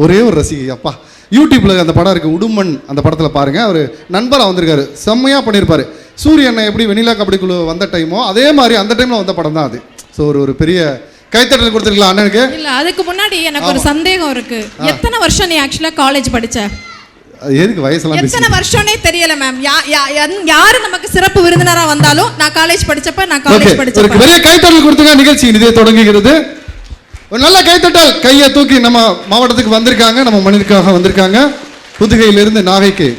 ஒரே ஒரு ரசிகை அப்பா யூடியூப்ல அந்த படம் இருக்கு உடுமன் அந்த படத்துல பாருங்க அவர் நண்பரா வந்திருக்காரு செம்மையா பண்ணியிருப்பாரு சூரியன் எப்படி வெண்ணிலா கபடிக்குழு வந்த டைமோ அதே மாதிரி அந்த டைம்ல வந்த படம் தான் அது ஸோ ஒரு பெரிய கைத்தட்டல் கொடுத்துருக்கலாம் அண்ணனுக்கு. இல்ல அதுக்கு முன்னாடி எனக்கு ஒரு சந்தேகம் இருக்கு. எத்தனை வருஷம் நீ ஆக்சுவலா காலேஜ் படிச்ச? எதுக்கு வயசுலாம் எத்தனை வருஷம்னே தெரியல மேம். யாரு நமக்கு சிறப்பு விருந்தினரா வந்தாலும் நான் காலேஜ் படிச்சப்ப ஒரு பெரிய கைத்தட்டல் கொடுத்துங்க. நிகழ்ச்சி இதே தொடங்குகிறது. ஒரு நல்ல கைத்தட்டல். கையை தூக்கி நம்ம மாவட்டத்துக்கு வந்திருக்காங்க, நம்ம மனிதனுக்காக வந்திருக்காங்க. புதுகையிலிருந்து நாகைக்கு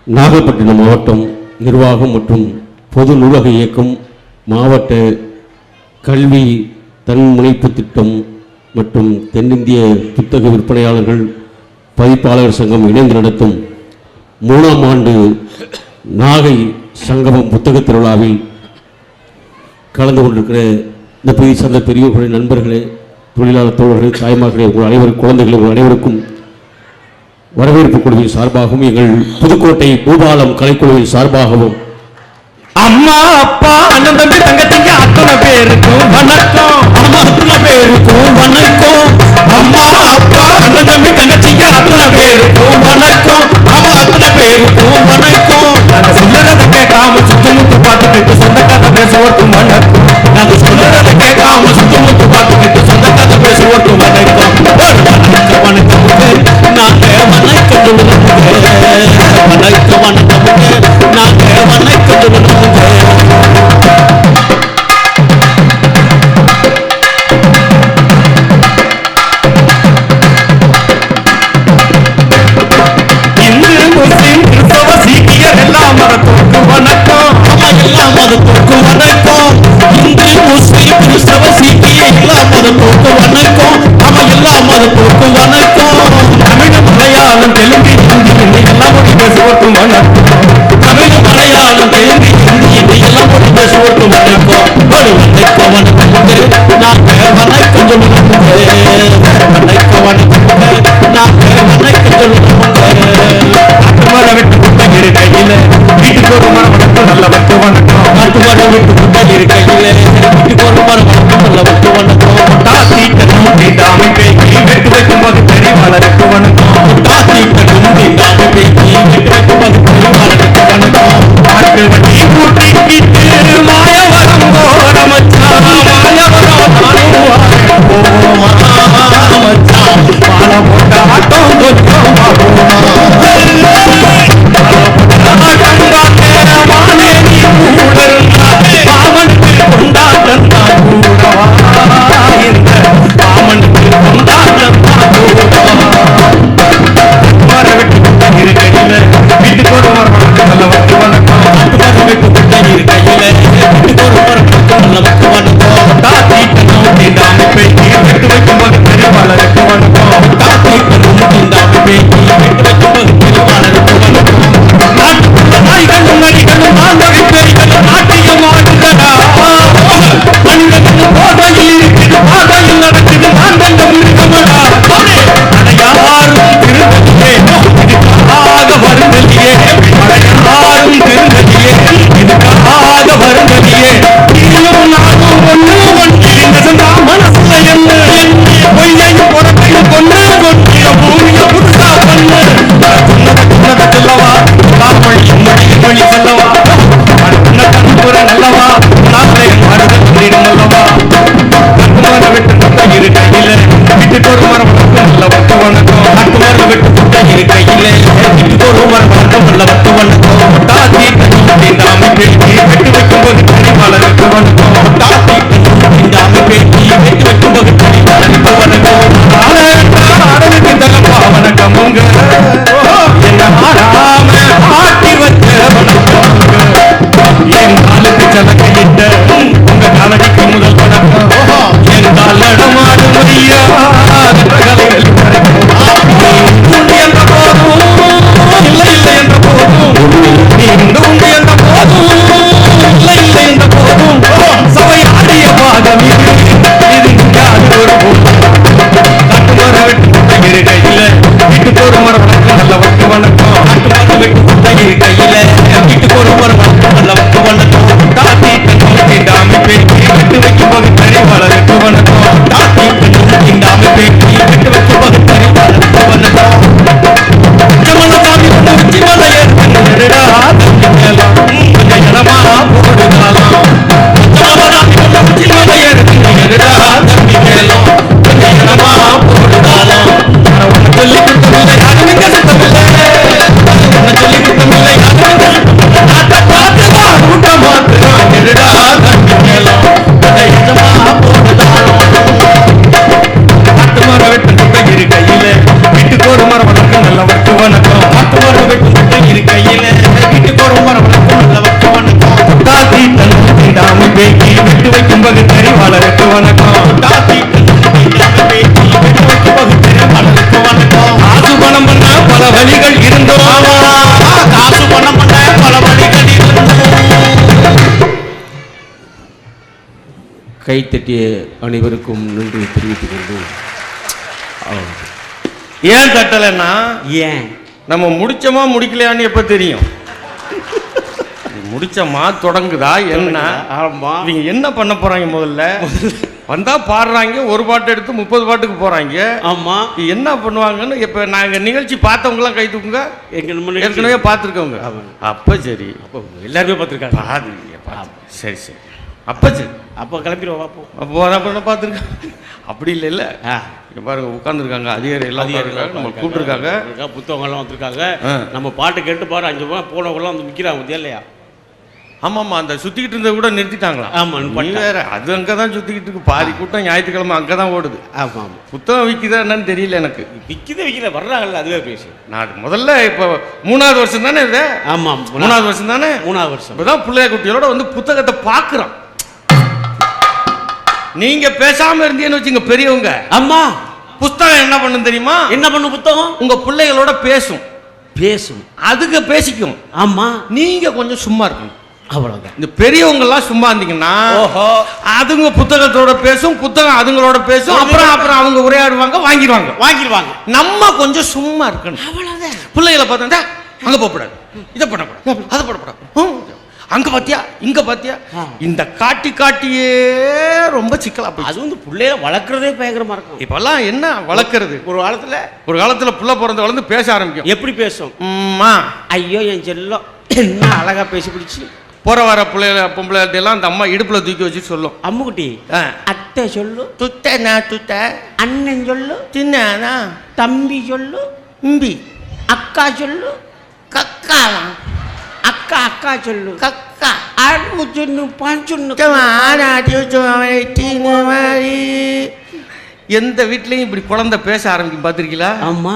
நாகப்பட்டினம் மாவட்டம் நிர்வாகம் மற்றும் பொது நூலக இயக்கம் மாவட்ட கல்வி தன்முனைப்பு திட்டம் மற்றும் தென்னிந்திய புத்தக விற்பனையாளர்கள் பதிப்பாளர் சங்கம் இணைந்து நடத்தும் 3ஆம் ஆண்டு நாகை சங்கமம் புத்தக திருவிழாவில் கலந்து கொண்டிருக்கிற இந்த பகுதியை சார்ந்த பெரியவர்களுடைய நண்பர்களே, தொழிலாளர் தோழர்கள், தாய்மார்களே, உங்கள் அனைவரும் குழந்தைகள் உங்கள் அனைவருக்கும் வரவேற்பு குழுவின் சார்பாகவும் எங்கள் புதுக்கோட்டை பூபாலம் கலைக்குழுவின் சார்பாகவும் அம்மா அப்பா அண்ணன் தம்பி தங்கச்சிங்க அத்தனை பேருக்கும் வணக்கம். அத்தனை பேருக்கும் வணக்கம். அம்மா அப்பா அண்ணன் தம்பி தங்கச்சிங்க அத்தனை பேருக்கும் வணக்கம். அத்தனை பேருக்கும் வணக்கம். நாங்க சொல்றதை கேட்காம சுத்தமுத்து பார்த்துக்கிட்டு சொந்த கதை பேசுவோம் வணக்கம். நாங்க சொல்றதை கேட்காம சுத்தமுத்து பார்த்துக்கிட்டு சொந்த கதை பேசுவோம் வணக்கம். வணக்கம் நாங்க வணக்கம் வணக்கம் வணக்கம் நாங்க வணக்கம் அமைப்பை வெட்டு வைக்கும் போது பெரியவாளருக்கு வணக்கம். வழிகள் இருந்தோம். காசு பணம் பண்ண பல வழிகள் இருந்தோம். கைத்தட்டிய அனைவருக்கும் நன்றி தெரிவித்துக் கொண்டு ஏன் தட்டலைன்னா ஏன் நம்ம முடிச்சோமா முடிக்கலையான்னு எப்ப தெரியும்? முடிச்சோமா தொடங்குதா என்ன? ஆமா இவங்க என்ன பண்ண போறாங்க? முதல்ல வந்தா பாடுறாங்க, ஒரு பாட்டு எடுத்து 30 பாட்டுக்கு போறாங்க. ஆமா என்ன பண்ணுவாங்கன்னு இப்ப நாங்க நிகழ்ச்சி பார்த்தவங்க எல்லாம் கை தூக்குங்க. ஏற்கனவே பார்த்துருக்கவங்க. அப்ப சரி, எல்லாருமே பார்த்துருக்காங்க. சரி சரி, அப்ப சரி, அப்போ கிளம்பிடுவோம். அப்போ பார்த்துருக்காங்க. அப்படி இல்லை இல்லை, இங்க பாருங்க உட்காந்துருக்காங்க அதிகாரி எல்லாம் இருக்காங்க, நம்ம கூப்பிட்டுருக்காங்க, புத்தகங்கள்லாம் வந்திருக்காங்க. நம்ம பாட்டு கேட்டு பாரு 5 ரூபா போனவங்கலாம் வந்து விற்கிறாங்க இல்லையா? ஆமாம்மா, அந்த சுற்றிக்கிட்டு இருந்ததை கூட நிறுத்திட்டாங்களா? ஆமாம், வேற அது அங்கே தான் சுற்றிக்கிட்டு இருக்கு. பாதி கூட்டம் ஞாயிற்றுக்கிழமை அங்கே தான் ஓடுது. ஆமாம் ஆமாம். புத்தகம் விற்கிதா என்னன்னு தெரியல எனக்கு. விற்கித வர்றாங்கல்ல, அதுவே பேசு. நான் முதல்ல இப்போ 3வது வருஷம் தானே இது? ஆமாம் 3வது வருஷம் தானே. 3வது வருஷம் இப்போ தான் பிள்ளைய குட்டிகளோட வந்து புத்தகத்தை பார்க்குறோம். நீங்க பேசாம இருந்தீங்கன்னு வச்சுங்க பெரியவங்க, அம்மா புத்தகம் என்ன பண்ணும் தெரியுமா? என்ன பண்ணும் புத்தகம்? உங்க பிள்ளைகளோட பேசும். பேசும், அதுக்கு பேசிக்கும். ஆமா, நீங்க கொஞ்சம் சும்மா இருக்கணும், அவ்வளவுதான். இந்த பெரியவங்க எல்லாம் சும்மா இருந்தீங்கன்னா ஓஹோ, அதுங்க புத்தகத்தோட பேசும், புத்தகம் அதுங்களோட பேசும். அப்புறம் அவங்க உரையாடுவாங்க, வாங்கிடுவாங்க. நம்ம கொஞ்சம் சும்மா இருக்கணும், அவ்வளவுதான். பிள்ளைகளை பார்த்தா அங்க போகக்கூடாது, இதை பண்ணக்கூடாது, அதை பண்ணக்கூடாது, அங்க பாத்தியா இங்க பாத்தியா, இந்த காட்டியே ரொம்ப சிக்கலா போய். அது வந்து பிள்ளைய வளர்க்கறதே பயங்கரமா இருக்கும். இப்பெல்லாம் என்ன வளர்க்கறது? ஒரு காலத்துல புள்ள பிறந்த வளர்ந்து பேச ஆரம்பிக்கும். எப்படி பேசும்? ஐயோ என் செல்லம் என்ன அழகா பேசி பிடிச்சி. போற வர பிள்ளைல பொம்பளை எல்லாம் அந்த அம்மா இடுப்புல தூக்கி வச்சு சொல்லும். அம்முக்குட்டி அத்தை சொல்லு, துத்த அண்ணன் சொல்லு, சின்ன தம்பி சொல்லு, இம்பி அக்கா சொல்லு, கக்கா அக்கா சொல்லு, கக்கா அண்ணு சொன்னு பஞ்சுன்னு. எந்த வீட்லயும் இப்படி குழந்தை பேச ஆரம்பிக்கும் பார்த்திருக்கீங்களா? ஆமா,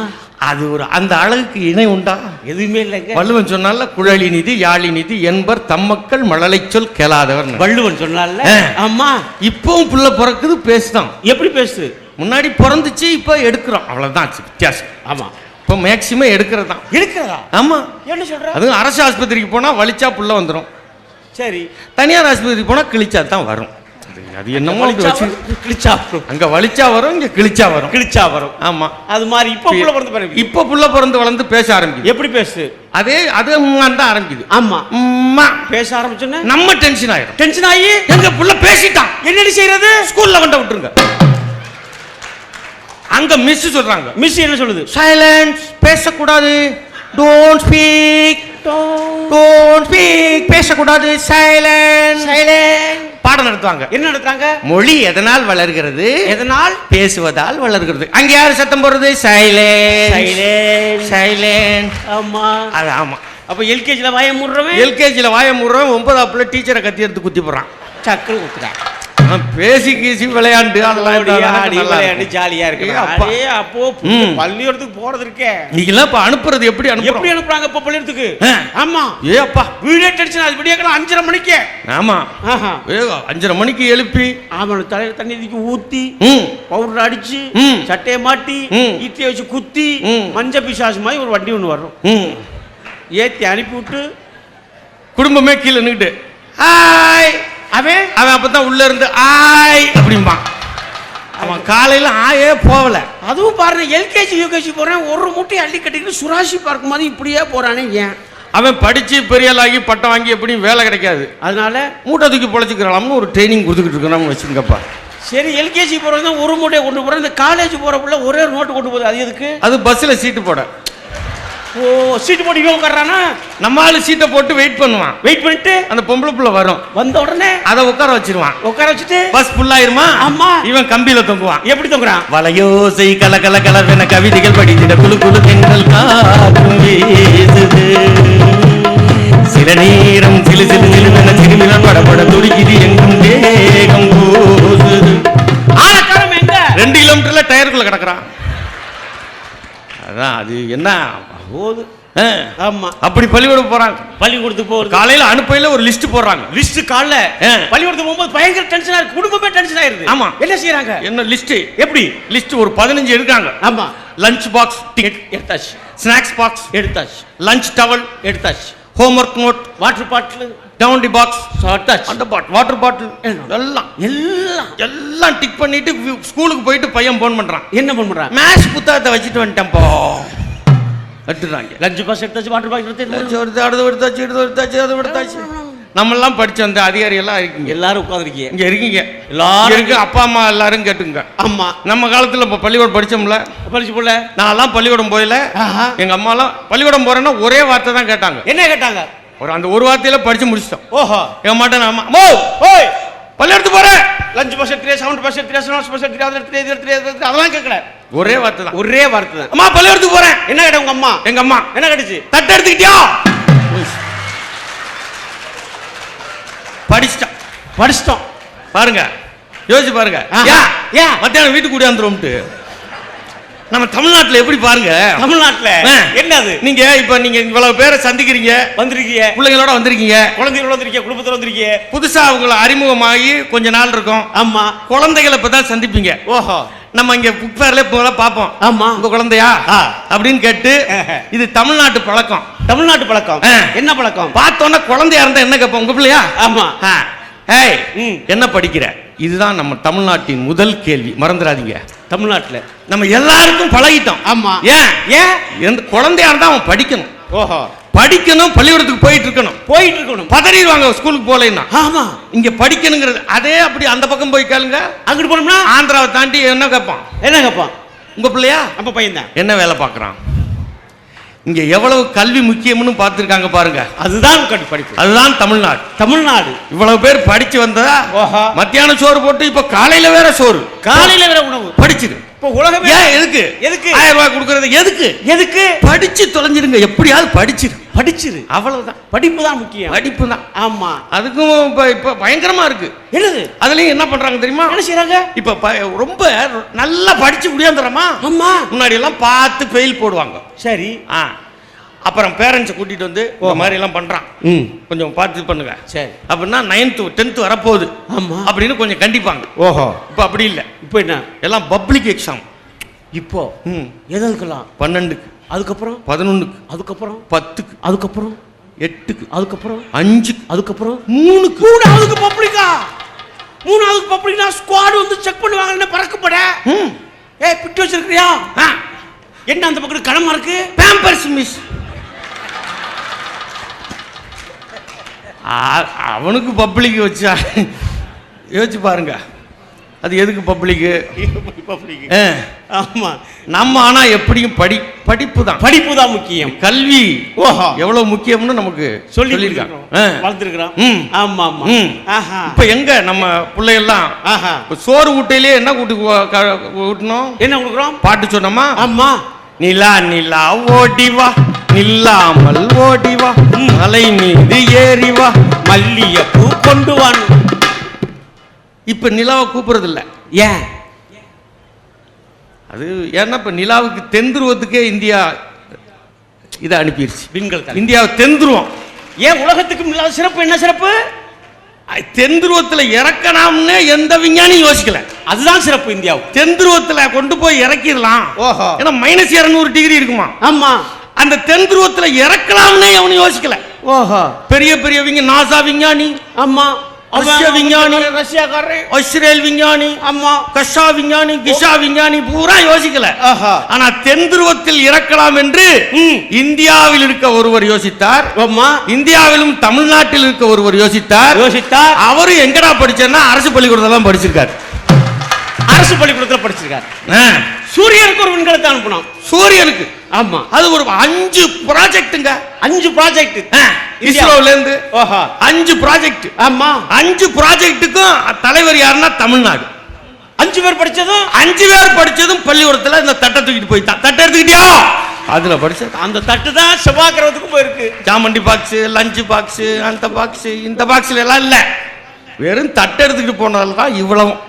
அது ஒரு அந்த அழகுக்கு இணை உண்டா? எதுவுமே இல்லைங்க. வள்ளுவன் சொன்னால குழலி நிதி யாழி நிதி என்பர் தம்மக்கள் மழலை சொல் கேளாதவர். வள்ளுவன் சொன்னால. ஆமா, இப்பவும் புள்ள பிறக்குது, பேசுதான். எப்படி பேசு? முன்னாடி பிறந்துச்சு, இப்ப எடுக்கிறோம், அவ்வளவுதான் வித்தியாசம். ஆமா, இப்போ மேக்சிமம் எடுக்கிறது தான். எடுக்கிறதா? ஆமா. என்ன சொல்ற? அது அரசு ஆஸ்பத்திரிக்கு போனா வலிச்சா புள்ள வந்துடும். சரி, தனியார் ஆஸ்பத்திரிக்கு போனா கிழிச்சா தான் வரும். அது என்னமோ கிழிச்சா அங்க வலிச்சா வரும், இங்க கிழிச்சா வரும். ஆமா, அது மாதிரி இப்ப புள்ள பிறந்து பாருங்க. இப்ப புள்ள பிறந்து வளர்ந்து பேச ஆரம்பிக்குது. எப்படி பேசு? அது தான் ஆரம்பிக்குது. ஆமா, அம்மா பேச ஆரம்பிச்சோன்னா நம்ம டென்ஷன் ஆயிடும். டென்ஷன் ஆகி எங்க புள்ள பேசிட்டான், என்னடி செய்யறது? ஸ்கூல்ல கொண்டு விட்டுருங்க. அங்க மிஸ் சொல்றாங்க. மிஸ் என்ன சொல்லுது? சைலன்ஸ், பேசக்கூடாது, டோன்ட் ஸ்பீக், பேசக்கூடாது, சைலன்ஸ். பாடம் நடத்துவாங்க. என்ன நடத்துறாங்க? மொழி எதனால் வளர்கிறது? எதனால்? பேசுவதால் வளர்கிறது. அங்க யாரு சத்தம் போடுறது? சைலன்ஸ். ஆமா, அது ஆமா. அப்ப எல்கேஜில வாய மூடுறவன், 9வது டீச்சரை கத்தி எடுத்து குத்தி போடுறான், சக்கரை ஊத்துறான். பேசி கீசி விளையாண்டு விளையாண்டு ஜாலியா இருக்கு. அப்போ பள்ளிக்கூடத்துக்கு போறது இருக்கே, நீங்களாம் இப்ப அனுப்புறது எப்படி அனுப்புறாங்க இப்ப பள்ளிக்கூடத்துக்கு? ஆமா, ஏ அப்பா வீடியோ டென்ஷன். அது விடிய 5:30 மணிக்கு. ஆமா, 5:30 மணிக்கு எழுப்பி அவன் தலையில தண்ணி தூக்கி ஊத்தி பவுடர் அடிச்சு சட்டையை மாட்டி ஈட்டியை வச்சு குத்தி மஞ்ச பிசாசு மாதிரி ஒரு வண்டி ஒண்ணு வரும், ஏத்தி அனுப்பி விட்டு குடும்பமே கீழே நின்னுட்டு ஹாய். அவன் அப்பதான் உள்ள இருந்து ஆய் அப்படிம்பான். அவன் காலையில ஆயே போகல. அதுவும் பாருங்க, எல்கேஜி யூகேஜி போறேன், ஒரு மூட்டை அள்ளி கட்டிக்கிட்டு சுராசி பார்க்கும் போது இப்படியே போறானே ஏன்? அவன் படிச்சு பெரியாளாகி பட்டம் வாங்கி எப்படியும் வேலை கிடைக்காது, அதனால மூட்டை தூக்கி பொழைச்சிக்கிறான்னு ஒரு ட்ரைனிங் கொடுத்துக்கிட்டு இருக்கணும் வச்சுங்கப்பா. சரி, எல்கேஜி போறது ஒரு மூட்டையை கொண்டு போறேன், இந்த காலேஜ் போற புள்ள ஒரே ஒரு நோட்டு கொண்டு போகுது, அது எதுக்கு? அது பஸ்ல சீட்டு போட. ஓ, சீட்டு போட்டு இவன் உட்கார்றானா? நம்ம ஆளு சீட்டை போட்டு வெயிட் பண்ணுவான். வெயிட் பண்ணிட்டு அந்த பொம்பளை புள்ள வரும், வந்த உடனே அதை உட்கார வச்சிருவான். உட்கார வச்சுட்டு பஸ் ஃபுல் ஆயிருமா? ஆமா, இவன் கம்பியில தொங்குவான். எப்படி தொங்குறான்? வளையோசை கல கல கலவென கவிதைகள் படித்திட குழு குழு தென்றல் காற்றும் வீசுது, சில நேரம் சிலு சிலு சிலுவென சிறுமிகள் படப்பட துடிக்குது, எங்கும் தேகம் போசுது. ஆனக்காரம் எங்க? 2 கிலோமீட்டர்ல டயருக்குள்ள கிடக்குறான். அதான் அது என்ன போது ஆமா அப்படி பள்ளிக்கூடம் போறாங்க. பள்ளிக்கூடத்துக்கு போறது காலையில அனுப்பையில ஒரு லிஸ்ட் போடுறாங்க. லிஸ்ட் காலைல பள்ளிக்கூடத்துக்கு போகும்போது பயங்கர டென்ஷனா இருக்கு, குடும்பமே டென்ஷன் ஆயிருது. ஆமா. என்ன செய்யறாங்க? என்ன லிஸ்ட்? எப்படி லிஸ்ட் ஒரு 15 எடுக்காங்க. ஆமா. லஞ்ச் பாக்ஸ் எடுத்தாச்சு, ஸ்நாக்ஸ் பாக்ஸ் எடுத்தாச்சு, லஞ்ச் டவல் எடுத்தாச்சு, ஹோம்வொர்க் நோட், வாட்டர் பாட்டில், டவுண்டி பாக்ஸ், எடுத்தாச்சு, அந்த பாட்டில், வாட்டர் பாட்டில் எல்லாம் எல்லாம் எல்லாம் டிக் பண்ணிட்டு ஸ்கூலுக்கு போயிட்டு பையன் போன் பண்றான். என்ன பண்றான்? மேத்ஸ் புத்தகத்தை வச்சுட்டு வந்துட்டேன்ப்போ எடுத்துறாங்க. லஞ்ச் பாக்ஸ் எடுத்தாச்சு, வாட்டர் பாக்ஸ் எடுத்தாச்சு, எடுத்தாச்சு. நம்ம எல்லாம் படிச்ச அந்த அதிகாரி எல்லாம் இருக்கீங்க, எல்லாரும் உட்காந்துருக்கீங்க, இங்க இருக்கீங்க, எல்லாரும் இருக்கு. அப்பா அம்மா எல்லாரும் கேட்டுங்க. ஆமா. நம்ம காலத்துல இப்ப பள்ளிக்கூடம் படிச்சோம்ல, படிச்சு போல நான் எல்லாம் பள்ளிக்கூடம் போயில. எங்க அம்மா எல்லாம் பள்ளிக்கூடம் போறேன்னா ஒரே வார்த்தை தான் கேட்டாங்க. என்ன கேட்டாங்க? அந்த ஒரு வார்த்தையில படிச்சு முடிச்சிட்டோம். ஓஹோ. எங்க மாட்டேன் அம்மா ஓய் பள்ளிக்கூடத்துக்கு போறேன், லஞ்ச் பாக்ஸ் எடுத்துறியா, சவுண்ட் பாக்ஸ் எடுத்துறியா, ஸ்நாக்ஸ் பாக்ஸ் எடுத்துறியா, அதெல்லாம் கேட்கல, ஒரே வார்த்தை தான், ஒரே வார்த்தை தான். அம்மா பள்ளிக்கூடத்துக்கு போறேன். என்ன கேட்ட உங்க அம்மா? எங்க அம்மா என்ன கேட்டுச்சு? தட்டை எடுத்துக்கிட்டியா? படிச்சிட்டோம் பாருங்க, யோசிச்சு பாருங்க. ஏன் மத்தியானம் வீட்டுக்கு கூடியாந்துரும்ட்டு நம்ம தமிழ்நாட்டுல எப்படி பாருங்க. தமிழ்நாட்டுல என்னது? நீங்க இப்ப நீங்க இவ்வளவு பேரை சந்திக்கிறீங்க, வந்திருக்கீங்க, பிள்ளைங்களோட வந்திருக்கீங்க, குழந்தைகளோட வந்திருக்கீங்க, குடும்பத்தோட வந்திருக்கீங்க, புதுசா அவங்களை அறிமுகமாகி கொஞ்ச நாள் இருக்கும். ஆமா. குழந்தைகளை இப்பதான் சந்திப்பீங்க. ஓஹோ. நம்ம இங்க புக் ஃபேர்ல பார்ப்போம். ஆமா. உங்க குழந்தையா அப்படின்னு கேட்டு, இது தமிழ்நாட்டு பழக்கம். தமிழ்நாட்டு பழக்கம். என்ன பழக்கம்? பார்த்தோன்னா குழந்தையா இருந்தா என்ன கேட்போம், உங்க பிள்ளையா? ஆமா. ஏய் என்ன படிக்கிற? இதுதான் நம்ம தமிழ்நாட்டின் முதல் கேள்வி, மறந்துடாதீங்க. தமிழ்நாட்டுல நம்ம எல்லாருக்கும் பழகிட்டோம். ஆமா. ஏன் குழந்தையா இருந்தா அவன் படிக்கணும். ஓஹோ. படிக்கணும், பள்ளிக்கூடத்துக்கு போயிட்டு இருக்கணும். பதறிடுவாங்க ஸ்கூலுக்கு போகலைன்னா. ஆமா. இங்க படிக்கணுங்கிறது அதே அப்படி அந்த பக்கம் போய் கேளுங்க. அங்கிட்டு போனோம்னா ஆந்திராவை தாண்டி என்ன கேட்பான்? என்ன கேட்பான்? உங்க பிள்ளையா? அப்ப பையன் தான். என்ன வேலை பார்க்கறான்? இங்க எவ்வளவு கல்வி முக்கியம்னு பார்த்திருக்காங்க பாருங்க. அதுதான் படிப்பு. அதுதான் தமிழ்நாடு. தமிழ்நாடு இவ்வளவு பேர் படிச்சு வந்ததா, மத்தியான சோறு போட்டு இப்ப காலையில வேற சோறு, காலையில வேற உணவு படிச்சிரு. இப்ப உலகமே எதுக்கு 1000 ரூபாய் கொடுக்கறது? எதுக்கு படிச்சு தொலைஞ்சிருங்க, எப்படியாவது படிச்சிரு, அவ்வளவுதான். படிப்பு தான் முக்கியம். படிப்பு தான். ஆமா. அதுக்கும் இப்ப பயங்கரமா இருக்கு. என்னது? அதுலயும் என்ன பண்றாங்க தெரியுமா? என்ன செய்றாங்க? இப்ப ரொம்ப நல்லா படிச்சு முடியாந்துறமா. ஆமா. முன்னாடி எல்லாம் பார்த்து ஃபெயில் போடுவாங்க. சரி. அப்புறம் பேரண்ட்ஸை கூட்டிட்டு வந்து இந்த மாதிரி எல்லாம் பண்றான், கொஞ்சம் பார்த்து பண்ணுங்க. சரி. அப்படின்னா 9th 10th வரப்போகுது அப்படின்னு கொஞ்சம் கண்டிப்பாங்க. ஓஹோ. இப்போ அப்படி இல்லை. இப்போ என்ன? எல்லாம் பப்ளிக் எக்ஸாம். இப்போ எதுக்கெல்லாம்? 12க்கு, அதுக்கப்புறம் 11க்கு, அதுக்கப்புறம் 10க்கு, அதுக்கப்புறம் 8க்கு, அதுக்கப்புறம் 5க்கு, அதுக்கப்புறம் 3க்கு. 3வது பப்ளிக்கா? 3வது பப்ளிக்னா ஸ்குவாட் வந்து செக் பண்ணுவாங்க. என்ன பறக்கப்பட? ஏய் பிட்டு வச்சிருக்கியா? என்ன அந்த பக்கம் கடமா இருக்கு? Pampers miss. அவனுக்கு பப்ளிக் வச்சா யோசிச்சு பாருங்க, அது எதுக்கு பப்ளிக்கு? ஆமா. நம்ம ஆனா எப்படியும் படிப்பு தான் முக்கியம். கல்வி எவ்வளவு முக்கியம்னு நமக்கு சொல்லிருக்காங்க, வளர்த்துருக்கிறோம். ஆமா ஆமா. இப்ப எங்க நம்ம பிள்ளைகள்லாம் சோறு ஊட்டையிலே என்ன ஊட்டணும்? என்ன கொடுக்குறோம்? பாட்டு சொன்னோமா? ஆமா. நிலா நிலா ஓடிவா, நில்லாமல் ஓடிவா, மலை மீது ஏறிவா, மல்லிகைப்பூ கொண்டு வான். இப்ப நிலாவை கூப்பிடுறது இல்ல. ஏன்? அது ஏன்னா இப்ப நிலாவுக்கு தென்துருவத்துக்கே இந்தியா இதை அனுப்பிடுச்சு. இந்தியாவை தென்துருவம். ஏன் உலகத்துக்கு இல்லாத சிறப்பு? என்ன சிறப்பு? தென்துருவத்துல இறக்கணும்னு எந்த விஞ்ஞானியும் யோசிக்கல. அதுதான் சிறப்பு. இந்தியாவுக்கு தென்துருவத்துல கொண்டு போய் இறக்கிடலாம். ஓஹோ. ஏன்னா -200 டிகிரி இருக்குமா. ஆமா. அந்த தென்துருவத்துல இறக்கலாம்னு அவனு யோசிக்கல. ஓஹோ. பெரிய பெரியவங்க, நாசா விஞ்ஞானி, ஆமா, ரஷ்யா விஞ்ஞானி, ரஷ்யாக்காரர், இஸ்ரேல் விஞ்ஞானி, ஆமா, கஷா விஞ்ஞானி, கிஷா விஞ்ஞானி பூரா யோசிக்கல. ஆனா தென்துருவத்தில் இறக்கலாம் என்று இந்தியாவில் இருக்க ஒருவர் யோசித்தார். இந்தியாவிலும் தமிழ்நாட்டில் இருக்க ஒருவர் யோசித்தார். அவரு எங்கடா படிச்சார்னா அரசு பள்ளிக்கூடத்துல தான் படிச்சிருக்காரு. அரசு பள்ளிக்கூடத்துல படிச்சிருக்காரு. சூரியனுக்கு ஒரு விண்கலத்தை அனுப்பணும். சூரியனுக்கு. ஆமா. அது ஒரு 5 ப்ராஜெக்ட்ங்க. 5 ப்ராஜெக்ட் இஸ்ரோல இருந்து 5 ப்ராஜெக்ட். ஆமா. 5 ப்ராஜெக்ட்டுக்கும் தலைவர் யாருன்னா தமிழ்நாடு. 5 பேர் படிச்சதும் 5 பேர் படிச்சதும் பள்ளிக்கூடத்துல இந்த தட்டை தூக்கிட்டு போய்தான். தட்டை எடுத்துக்கிட்டியா? அதுல படிச்ச அந்த தட்டு தான் செவ்வாய் கிரகத்துக்கு போயிருக்கு. ஜாமண்டி பாக்ஸ், லஞ்ச் பாக்ஸ், அந்த பாக்ஸ், இந்த பாக்ஸ்ல எல்லாம் இல்ல, வெறும் தட்டை எடுத்துக்கிட்டு போனதால தான் இவ்வளவும்.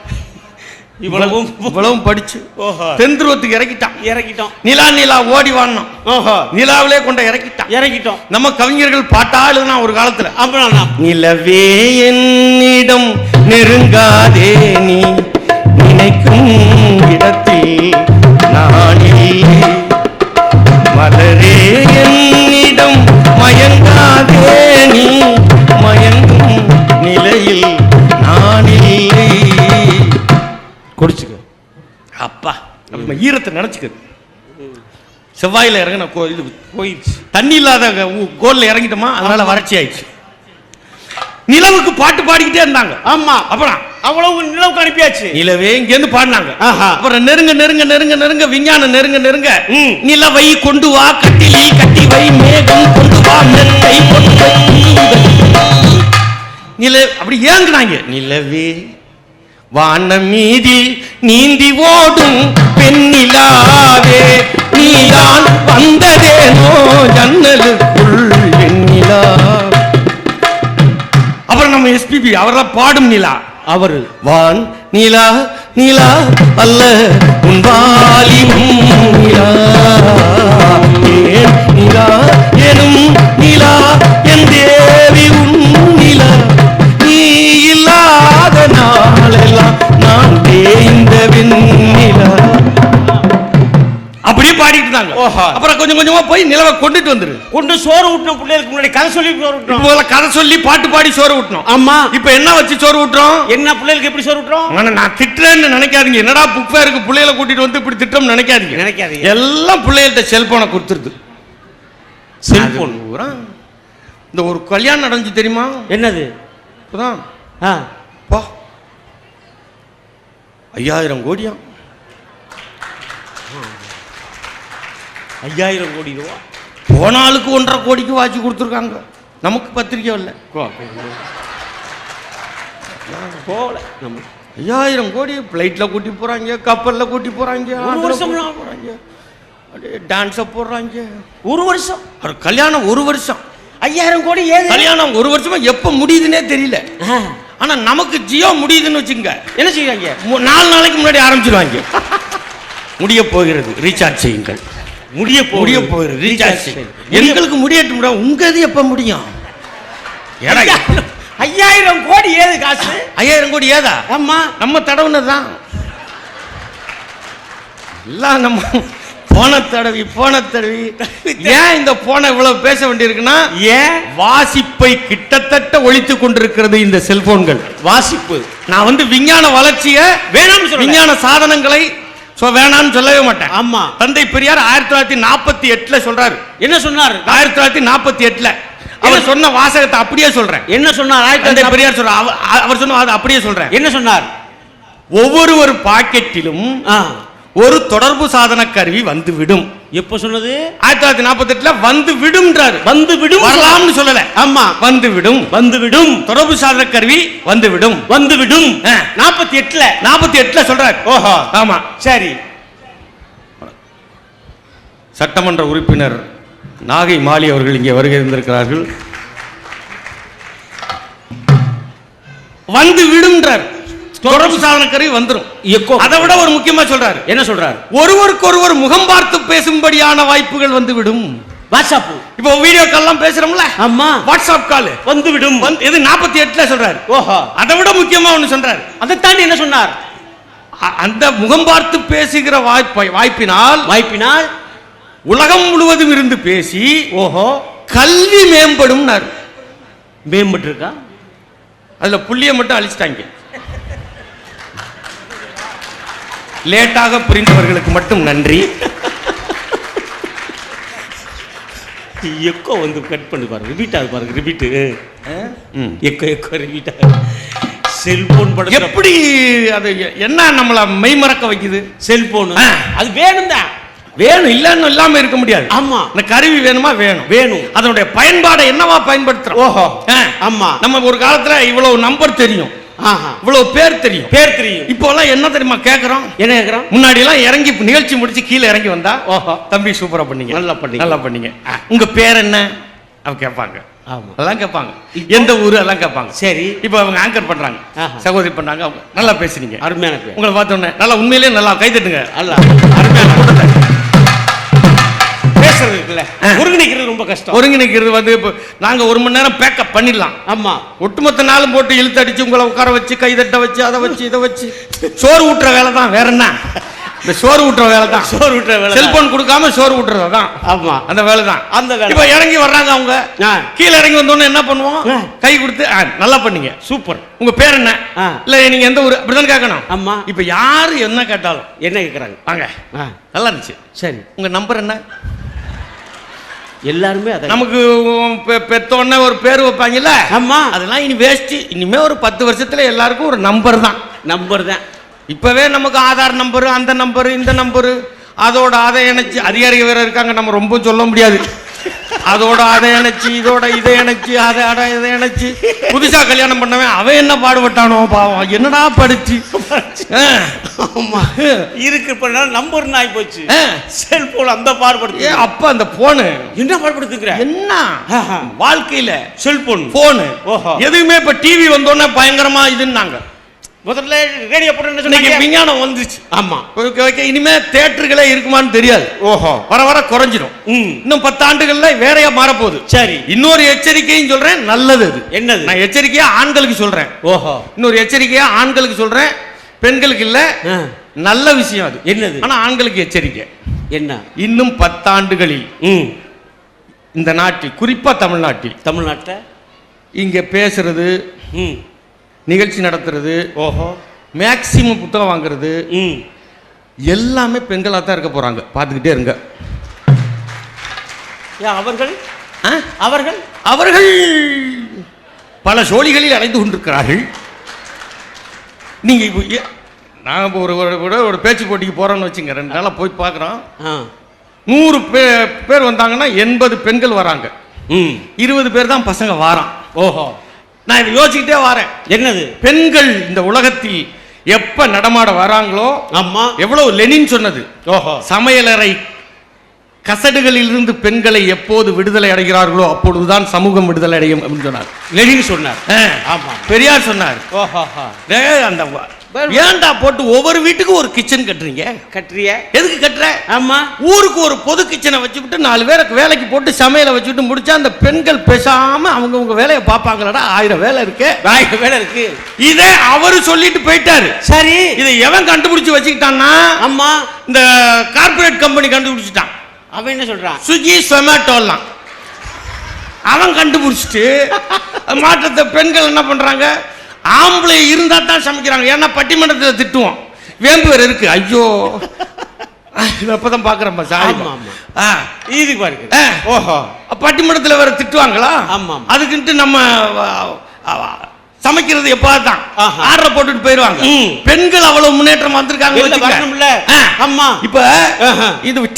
இவ்வளவும் படிச்சு ஓஹோ தென் துருவத்துக்கு இறக்கிட்டான். இறக்கிட்டோம். நிலா ஓடி வாடணும். ஓஹோ நிலாவிலே கொண்ட இறக்கிட்டான். இறக்கிட்டோம். நம்ம கவிஞர்கள் பாட்டா எழுதுனா ஒரு காலத்துல. அப்புறம் நிலவே என்னிடம் நெருங்காதே நீ நினைக்கும் இடத்தில் நானே மலரே என்னிடம் மயங்காதே நீ மயங்கும் நிலையில் நானில்லை. குடிச்சுக்க அப்பா நம்ம ஈரத்தை நினைச்சுக்க. செவ்வாயில இறங்கின இது போயிடுச்சு. தண்ணி இல்லாத கோல்ல இறங்கிட்டோமா, அதனால வறட்சி ஆயிடுச்சு. நிலவுக்கு பாட்டு பாடிக்கிட்டே இருந்தாங்க. ஆமா. அப்புறம் அவ்வளவு நிலவுக்கு அனுப்பியாச்சு. நிலவே இங்க இருந்து பாடினாங்க. ஆஹா. அப்புறம் நெருங்க நெருங்க நெருங்க நெருங்க விஞ்ஞானம் நெருங்க நெருங்க நிலவை கொண்டு வா கட்டிலில் கட்டி வை மேகம் கொண்டு வா மெத்தை கொண்டு வை நில அப்படி ஏங்குனாங்க. நிலவே வானம் மீதில் நீந்தி ஓடும் பெண்ணிலாவே நீதான் வந்ததேனோ ஜன்னலுக்குள் வெண்ணிலா. அப்புறம் நம்ம எஸ்பிபி அவரெல்லாம் பாடும் நிலா. அவர் வான் நிலா நிலா அல்ல உன்பாலிவும் நிலா ஏன் நிலா எனும் நிலா என் தேவி உன் நிலா நீ இல்லாத நாளெல்லாம் நான் தேய்ந்த வெண்ணிலா. அப்படியே பாடிட்டு இருந்தாங்க. அப்புறம் கொஞ்சம் கொஞ்சமா போய் நிலவை கொண்டுட்டு வந்துரு. கொண்டு சோறு ஊட்டணும். பிள்ளைகளுக்கு முன்னாடி கதை சொல்லி சோறு ஊட்டணும். முதல்ல கதை சொல்லி பாட்டு பாடி சோறு ஊட்டணும். ஆமா. இப்ப என்ன வச்சு சோறு ஊட்டுறோம்? என்ன பிள்ளைகளுக்கு எப்படி சோறு ஊட்டுறோம்? நான் திட்டுறேன்னு நினைக்காதீங்க. என்னடா புக் ஃபேருக்கு பிள்ளைகளை கூட்டிட்டு வந்து இப்படி திட்டம் நினைக்காதீங்க. நினைக்காதீங்க. எல்லாம் பிள்ளைகள்ட்ட செல்போனை கொடுத்துருது. செல்போன் இந்த ஒரு கல்யாணம் நடந்துச்சு தெரியுமா? என்னது? இப்பதான் ஆ பா 5000 கோடியா? 5000 கோடி ரூபா. போன ஆளுக்கு 1.5 கோடிக்கு வாட்சி கொடுத்துருக்காங்க. நமக்கு பத்திரிக்கை இல்லை. போல நம்ம 5000 கோடி பிளைட்ல கூட்டி போறாங்க, கப்பல்ல கூட்டி போறாங்க, ஒரு வருஷம் போறாங்க, அப்படியே டான்ஸ போடுறாங்க. ஒரு வருஷம் ஒரு கல்யாணம் ஒரு வருஷம். 5000 கோடி ஏது? கல்யாணம் ஒரு வருஷமா எப்ப முடியுதுன்னே தெரியல. ஆனா நமக்கு ஜியோ முடியுதுன்னு வச்சுங்க, என்ன செய்வாங்க? 4 நாளைக்கு முன்னாடி ஆரம்பிச்சிருவாங்க. முடிய போகிறது, ரீசார்ஜ் செய்யுங்கள். முடிய போகிறது, ரீசார்ஜ் செய்யுங்கள். எங்களுக்கு முடியட்டும். உங்க இது எப்ப முடியும்? 5000 கோடி ஏது காசு? 5000 கோடி ஏதா? ஆமா, நம்ம தடவுனதுதான். எல்லாம் நம்ம போன தடவி ஏன் இந்த போன இவ்வளவு பேச வேண்டியிருக்குன்னா, ஏன் வாசிப்பை கிட்டத்தட்ட ஒழித்துக் கொண்டிருக்கிறது இந்த செல்போன்கள். வாசிப்பு நான் வந்து விஞ்ஞான வளர்ச்சியை வேணாம்னு சொல்ல, விஞ்ஞான சாதனங்களை வேணாம்னு சொல்லவே மாட்டேன். ஆமா, தந்தை பெரியார் 1948 சொல்றாரு. என்ன சொன்னார்? 1948 அவர் சொன்ன வாசகத்தை அப்படியே சொல்றேன். என்ன சொன்னார்? தந்தை பெரியார் சொல்ற அவர் சொன்ன அப்படியே சொல்றேன். என்ன சொன்னார்? ஒவ்வொரு பாக்கெட்டிலும் ஒரு தொடர்பு சாதன கருவி வந்துவிடும். எப்ப சொன்னது? 1948 வந்து விடும்ன்றாரு. வந்து விடும் வரலாம்னு சொல்லல. ஆமா, வந்து விடும் தொடர்பு சாதன கருவி வந்து விடும். 48 சொல்றாரு. ஓஹோ, ஆமா, சரி. சட்டமன்ற உறுப்பினர் நாகை மாலி அவர்கள் இங்கே வருகை இருந்திருக்கிறார்கள். வந்து விடும்ன்றார். தொடர்பு சாதன கருவி வந்துரும். அதை விட ஒரு முக்கியமா சொல்றாரு. என்ன சொல்றாரு? ஒருவருக்கொருவர் முகம் பார்த்து பேசும்படியான வாய்ப்புகள் வந்து விடும். வாட்ஸ்அப், இப்போ வீடியோ கால் எல்லாம் பேசுறோம்ல, ஆமா, வாட்ஸ்அப் கால் வந்து விடும். இது 48 சொல்றாரு. ஓஹோ, அதை விட முக்கியமா ஒன்னு சொல்றாரு. அதை தாண்டி என்ன சொன்னார்? அந்த முகம் பார்த்து பேசுகிற வாய்ப்பினால் உலகம் முழுவதும் இருந்து பேசி, ஓஹோ, கல்வி மேம்படும். மேம்பட்டு இருக்கா? அதுல புள்ளிய மட்டும் அழிச்சிட்டாங்க. லேட்டாக புரிந்தவர்களுக்கு மட்டும் நன்றி. எக்கோ வந்து கட் பண்ணி பாருங்க, ரிப்பீட் ஆகுது பாருங்க, ரிப்பீட் எக்கோ ரிப்பீட். செல்போன் படம் எப்படி அது என்ன நம்மள மெய்மறக்க வைக்குது? செல்போன் அது வேணும் தான், வேணும், இல்லன்னு இல்லாம இருக்க முடியாது. ஆமா, இந்த கருவி வேணுமா? வேணும். அதனுடைய பயன்பாடை என்னவா பயன்படுத்துறோம்? ஓஹோ, ஆமா. நம்ம ஒரு காலத்துல இவ்வளவு நம்பர் தெரியும், இவ்வளவு பேர் தெரியும். இப்போ எல்லாம் என்ன தெரியுமா கேக்குறோம்? என்ன கேக்குறோம்? முன்னாடி எல்லாம் இறங்கி நிகழ்ச்சி முடிச்சு கீழே இறங்கி வந்தா, ஓஹோ தம்பி சூப்பரா பண்ணீங்க, நல்லா பண்ணீங்க. உங்க பேர் என்ன அவ கேட்பாங்க. ஆமா. அதெல்லாம் கேட்பாங்க. எந்த ஊரு அதெல்லாம் கேட்பாங்க. சரி. இப்போ அவங்க ஆங்கர் பண்றாங்க, ஆஹா. சகோதரி பண்றாங்க. அவங்க நல்லா பேசுறீங்க, அருமையான பேர். உங்களை பார்த்தோன்னே நல்லா உண்மையிலேயே நல்லா கை தட்டுங்க. அல்ல அருமையான கூட்டத்தை. பேசுறது இருக்குல்ல, ஒருங்கிணைக்கிறது ரொம்ப கஷ்டம். ஒருங்கிணைக்கிறது வந்து இப்போ நாங்க 1 மணி நேரம் பேக்கப் பண்ணிடலாம். ஆமா. ஒட்டுமொத்த நாளும் போட்டு இழுத்து அடிச்சு உங்களை உட்கார வச்சு கை தட்ட வச்சு அதை வச்சு இதை வச்சு சோறு ஊட்டுற வேலை தான், வேற என்ன? இந்த சோறு ஊட்டுற வேலை தான். சோறு ஊட்டுற வேலை. செல்போன் கொடுக்காம சோறு ஊட்டுறது தான். ஆமா, அந்த வேலை தான். அந்த வேலை. இப்போ இறங்கி வர்றாங்க அவங்க, கீழே இறங்கி வந்தோடனே என்ன பண்ணுவோம்? கை கொடுத்து நல்லா பண்ணீங்க, சூப்பர். உங்க பேர் என்ன, இல்ல நீங்க எந்த ஊர், அப்படிதான் கேட்கணும். ஆமா. இப்ப யாரு என்ன கேட்டாலும் என்ன கேட்கறாங்க? வாங்க, நல்லா இருந்துச்சு, சரி, உங்க நம்பர் என்ன? எல்லாருமே அத நமக்கு பெத்தோடனே ஒரு பேர் வைப்பாங்கல்ல, ஆமா, அதெல்லாம் இனி வேஸ்ட். இனிமே ஒரு 10 வருஷத்துல எல்லாருக்கும் ஒரு நம்பர் தான். நம்பர் தான். இப்பவே நமக்கு ஆதார் நம்பரு, அந்த நம்பரு, இந்த நம்பரு, அதோட அதை இணைச்சு, அதிகாரிகள் வேற இருக்காங்க, நம்ம ரொம்ப சொல்ல முடியாது. அதோட அதை இணைச்சு, இதோட இதை இணைச்சு, அதை இதை இணைச்சு, புதுசா கல்யாணம் பண்ணவன் அவன் என்ன பாடுபட்டானோ பாவம், என்னடா படிச்சு. ஆமா, இருக்கு. இப்ப நம்பர் ஆகி போச்சு. செல்போன் அந்த பாடுபடுத்து. அப்ப அந்த போனு என்ன பாடுபடுத்துக்கிற? என்ன வாழ்க்கையில செல்போன் போனு ஓஹோ, எதுவுமே இப்ப டிவி வந்தோடனே பயங்கரமா இதுன்னாங்க. முதல்ல ரேடியோ போட்டு என்ன இன்னைக்கு சொன்னீங்க? விஞ்ஞானம் வந்துச்சு. ஆமா. இனிமே தியேட்டர்களே இருக்குமான்னு தெரியாது. ஓஹோ, வர வர குறைஞ்சிடும். இன்னும் 10 ஆண்டுகள்ல வேறையா மாறப்போகுது. சரி. இன்னொரு எச்சரிக்கையும் சொல்றேன், நல்லது அது. என்னது? நான் எச்சரிக்கையா ஆண்களுக்கு சொல்றேன். ஓஹோ, இன்னொரு எச்சரிக்கையா ஆண்களுக்கு சொல்றேன், பெண்களுக்கு இல்ல. நல்ல விஷயம் அது. என்னது? ஆனா ஆண்களுக்கு எச்சரிக்கை என்ன? இன்னும் 10 ஆண்டுகளில் இந்த நாட்டில், குறிப்பா தமிழ்நாட்டில் இங்க பேசுறது, நிகழ்ச்சி நடத்துறது, ஓஹோ, மேக்சிமம் புத்தகம் வாங்குறது எல்லாமே பெண்களா தான் இருக்க போறாங்க. பார்த்துக்கிட்டே இருங்க. அவர்கள் அவர்கள் அவர்கள் பல சோழிகளில் அடைந்து கொண்டிருக்கிறார்கள். நீங்க நான் ஒரு பேச்சு போட்டிக்கு போறோம்னு வச்சுங்க, 2 நாளா போய் பார்க்குறோம். 100 பேர் வந்தாங்கன்னா 80 பெண்கள் வராங்க, 20 பேர் தான் பசங்க வாரான். ஓஹோ, நான் இதை யோசிச்சுக்கிட்டே வரேன். என்னது? பெண்கள் இந்த உலகத்தில் எப்ப நடமாட வராங்களோ, அம்மா எவ்வளவு லெனின் சொன்னது, ஓஹோ, சமையலறை கசடுகளில் இருந்து பெண்களை எப்போது விடுதலை அடைகிறார்களோ அப்பொழுதுதான் சமூகம் விடுதலை அடையும் அப்படின்னு சொன்னார். லெனின் சொன்னார். ஆமா, பெரியார் சொன்னார். ஓஹோ, அந்த ஏன்டா போட்டு ஒவ்வொரு வீட்டுக்கும் ஒரு கிச்சன் கட்டுறிய? எதுக்கு கட்டுற? ஆமா, ஊருக்கு ஒரு பொது கிச்சனை வச்சுக்கிட்டு 4 பேருக்கு வேலைக்கு போட்டு சமையலை வச்சுக்கிட்டு முடிச்சா அந்த பெண்கள் பேசாம அவங்க வேலையை பார்ப்பாங்களடா. 1000 வேலை இருக்கு, 1000 வேலை இருக்கு. இதே அவரு சொல்லிட்டு போயிட்டாரு. சரி, இதை எவன் கண்டுபிடிச்சு வச்சுக்கிட்டான்னா, அம்மா இந்த கார்பரேட் கம்பெனி கண்டுபிடிச்சிட்டான். அவன் என்ன சொல்றான்? ஸ்விக்கி, சொமேட்டோலாம் அவன் கண்டுபிடிச்சிட்டு மாற்றத்தை பெண்கள் என்ன பண்றாங்க? ஆம்பளை இருந்தா தான் சமைக்கிறாங்க. ஏன்னா பட்டிமன்றத்தில் திட்டுவோம், வேம்பு வேற இருக்கு. ஐயோ, அப்பதான் பாக்குறேன் இதுக்கு பாருங்க. ஓஹோ, பட்டிமன்றத்தில் வேற திட்டுவாங்களா? ஆமா, அதுக்குன்ட்டு நம்ம சமைக்கிறது எப்பாதான் ஆர்டர் போட்டுட்டு போயிருவாங்க. பெண்கள் அவ்வளவு முன்னேற்றம் வந்திருக்காங்க. ஆமா, இப்ப இது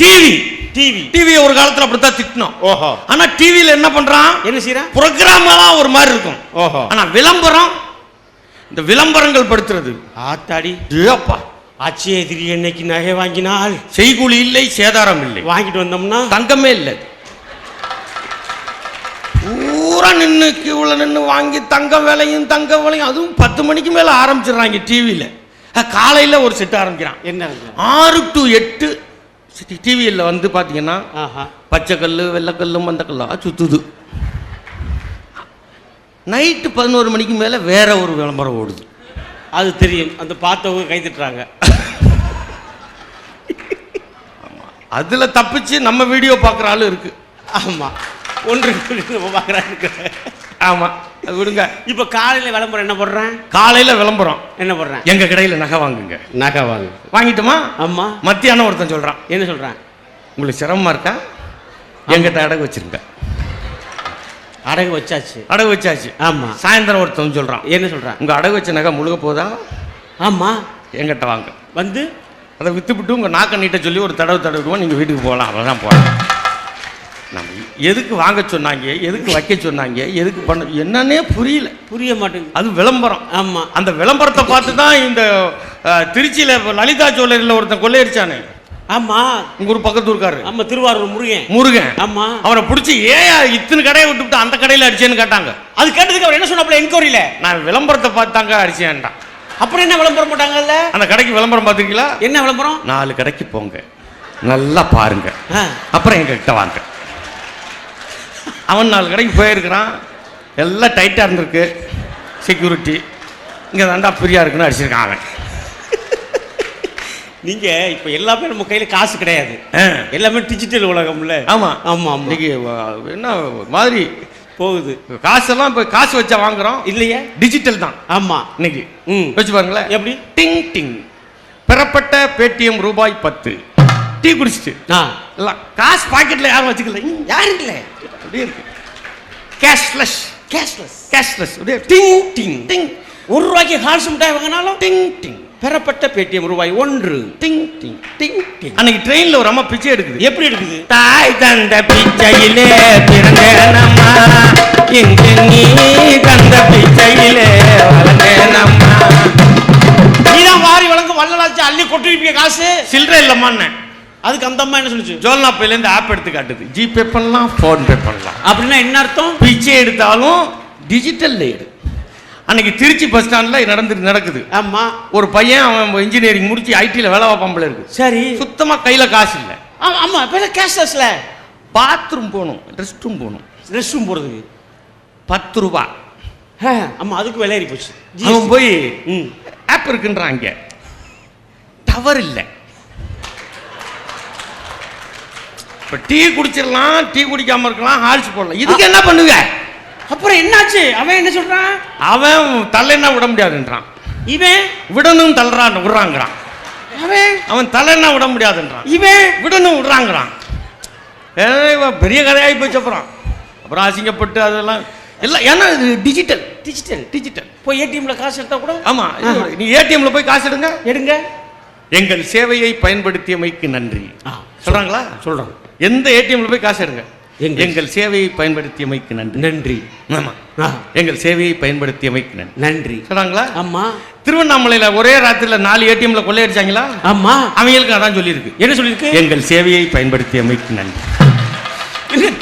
டிவி ஒரு காலத்துல அப்படித்தான் திட்டணும். ஓஹோ, ஆனா டிவில என்ன பண்றான்? என்ன செய்யறான்? புரோகிராம் எல்லாம் ஒரு மாதிரி இருக்கும். ஓஹோ, ஆனா விளம்பரம், இந்த விளம்பரங்கள் படுத்துறது, ஆத்தாடி அப்பா, ஆட்சி எதிரி என்னைக்கு நகை வாங்கினால் செய்கூலி இல்லை, சேதாரம் இல்லை, வாங்கிட்டு வந்தோம்னா தங்கமே இல்லை, பூரா நின்று கியூல நின்று வாங்கி தங்க விலையும் அதுவும் 10 மணிக்கு மேல ஆரம்பிச்சிடுறாங்க டிவியில. காலையில ஒரு செட் ஆரம்பிக்கிறான். என்ன 6 to 8 டிவியில் வந்து பாத்தீங்கன்னா பச்சைக்கல்லு, வெள்ளைக்கல்லு, மந்தக்கல்லா சுத்துது. நைட்டு 11 மணிக்கு மேல வேற ஒரு விளம்பரம் ஓடுது. அது தெரியும், அந்த பார்த்தவங்க கை தட்டுறாங்க. அதுல தப்பிச்சு நம்ம வீடியோ பார்க்குற ஆளு இருக்கு. ஆமா, ஒன்று பார்க்குறாங்க. ஆமா, அது விடுங்க. இப்ப காலையில விளம்பரம் என்ன போடுறேன்? காலையில விளம்பரம் என்ன போடுறேன்? எங்க கடையில நகை வாங்குங்க, நகை வாங்கிட்டுமா? ஆமா. மத்தியானம் ஒருத்தன் சொல்றான். என்ன சொல்றான்? உங்களுக்கு சிரமமா இருக்கா, எங்கிட்ட அடகு வச்சிருங்க. அடகு வச்சாச்சு. ஆமா. சாயந்தரம் ஒருத்தன் சொல்றான். என்ன சொல்றான்? உங்க அடகு வச்ச நகை முழுக போதா? ஆமா. எங்கிட்ட வாங்க, வந்து அதை வித்துவிட்டு உங்க நாக்க நீட்ட சொல்லி ஒரு தடவுடுவோம், நீங்க வீட்டுக்கு போகலாம். அவ்வளவுதான் போகலாம். நம்ம எதுக்கு வாங்க சொன்னாங்க, எதுக்கு வைக்க சொன்னாங்க, எதுக்கு பண்ண என்னன்னே புரிய மாட்டேங்குது. அது விளம்பரம். ஆமா, அந்த விளம்பரத்தை பார்த்து தான் இந்த திருச்சியில லலிதா ஜுவல்லரியில் ஒருத்தன் கொள்ளையடிச்சானே. ஆமா. உங்க ஊர் பக்கத்து ஊருக்காரு. ஆமா, திருவாரூர் முருகன். ஆமா. அவரை பிடிச்சி ஏன் இத்தனை கடையை விட்டுவிட்டு அந்த கடையில் அடிச்சேன்னு கேட்டாங்க. அது கேட்டதுக்கு அவர் என்ன சொன்னாப்ல என்கொயரியில? நான் விளம்பரத்தை பார்த்தாங்க அடிச்சேன்டா. அப்புறம் என்ன விளம்பரம் போட்டாங்கல்ல? அந்த கடைக்கு விளம்பரம் பார்த்துருக்கீங்களா? என்ன விளம்பரம்? 4 கடைக்கு போங்க, நல்லா பாருங்க, அப்புறம் எங்ககிட்ட வாங்க. அவன் 4 கடைக்கு போயிருக்கிறான், எல்லாம் டைட்டாக இருந்திருக்கு, செக்யூரிட்டி இங்கே தாண்டா ஃப்ரீயாக இருக்குன்னு அடிச்சிருக்கான் அவன். நீங்க இப்ப எல்லாமே நம்ம கையில காசு கிடையாது, எல்லாமே டிஜிட்டல் உலகம்ல. ஆமா ஆமா ஆமா. இன்னைக்கு என்ன மாதிரி போகுது, காசெல்லாம் இப்போ காசு வச்சா வாங்குறோம் இல்லையா? டிஜிட்டல் தான். ஆமா இன்னைக்கு வச்சு பாருங்களேன். எப்படி? டிங் டிங் பெறப்பட்ட பேடிஎம் ரூபாய் 10. டீ குடிச்சிட்டு எல்லாம் காசு பாக்கெட்ல யாரும் வச்சுக்கல, யாரும் இல்ல, அப்படியே இருக்கு. கேஷ்லெஸ் கேஷ்லெஸ் கேஷ்லெஸ் அப்படியே டிங் டிங் டிங். 1 ரூபாய்க்கு ஹால்ஸ் மிட்டாய் வாங்கினாலும் டிங் டிங். பெறப்பட்ட பேடிஎம் ரூபாய் 1. டிங் டிங். டிங் டிங். அன்னைக்கு ட்ரெயின்ல ஒரு அம்மா பிச்சை எடுக்குது. எப்படி எடுக்குது? தாய் தந்த பிச்சையிலே பிறந்தேனம்மா, இங்கு நீ தந்த பிச்சையிலே வளர்ந்தேனம்மா. நீதான் வாரி வழங்க வள்ளலாச்சு அள்ளி கொட்டிருப்பீங்க காசு. சில்லறை இல்லம்மான்னு. அதுக்கு அந்த அம்மா என்ன சொல்லுச்சு? ஜோல்னா பேல இருந்து ஆப் எடுத்து காட்டுது. ஜிபே பண்ணலாம், போன் பே பண்ணலாம். அப்படின்னா என்ன அர்த்தம்? பிச்சை எடுத்தாலும் டிஜிட்டல் எடு. அன்னைக்கு திருச்சி பஸ் ஸ்டாண்ட்ல நடக்குது. ஆமா. ஒரு பையன் அவன் இன்ஜினியரிங் முடிச்சு ஐடில வேலை பார்ப்பாம்பல இருக்கு. சரி. சுத்தமா கையில காசு இல்ல. ஆமா, இப்ப கேஷ்லெஸ்ல பாத்ரூம் போகணும், ரெஸ்ட் ரூம் போகணும். ரெஸ்ட் ரூம் போறதுக்கு 10 ரூபாய். ஆமா, அதுக்கு விலை ஏறி போச்சு. அவன் போய் ஆப் இருக்குன்றான், இங்க டவர் இல்ல. இப்ப டீ குடிச்சிடலாம், டீ குடிக்காம இருக்கலாம், ஹால்ஸ் போடலாம். இதுக்கு என்ன பண்ணுவ? அப்புறம் என்னாச்சு? அவன் என்ன சொல்றான்? அவன் தலைன்னா விட முடியாதுன்றான். இவன் விடணும் தள்ளுறான், விடுறாங்கிறான். அவன் தலைன்னா விட முடியாதுன்றான். இவன் விடணும் விடுறாங்கிறான். பெரிய கதையாகி போச்சு. அப்புறம் அசிங்கப்பட்டு அதெல்லாம் எல்லாம். ஏன்னா இது டிஜிட்டல் டிஜிட்டல் டிஜிட்டல். போய் ஏடிஎம்ல காசு எடுத்தா கூட. ஆமா, நீ ஏடிஎம்ல போய் காசு எடுங்க. எங்கள் சேவையை பயன்படுத்தியமைக்கு நன்றி சொல்றாங்களா? சொல்றாங்க. எந்த ஏடிஎம்ல போய் காசு எடுங்க. எங்கள் சேவையை பயன்படுத்தியமைக்கு நன்றி. நன்றி. ஆமா, எங்கள் சேவையை பயன்படுத்தியமைக்கு நன்றி சொல்றாங்களா? ஆமா. திருவண்ணாமலையில ஒரே ராத்திரில 4 ஏடிஎம்ல கொள்ளையடிச்சாங்களா? ஆமா. அவங்களுக்கு அதான் சொல்லியிருக்கு. என்ன சொல்லியிருக்கு? எங்கள் சேவையை பயன்படுத்தியமைக்கு நன்றி.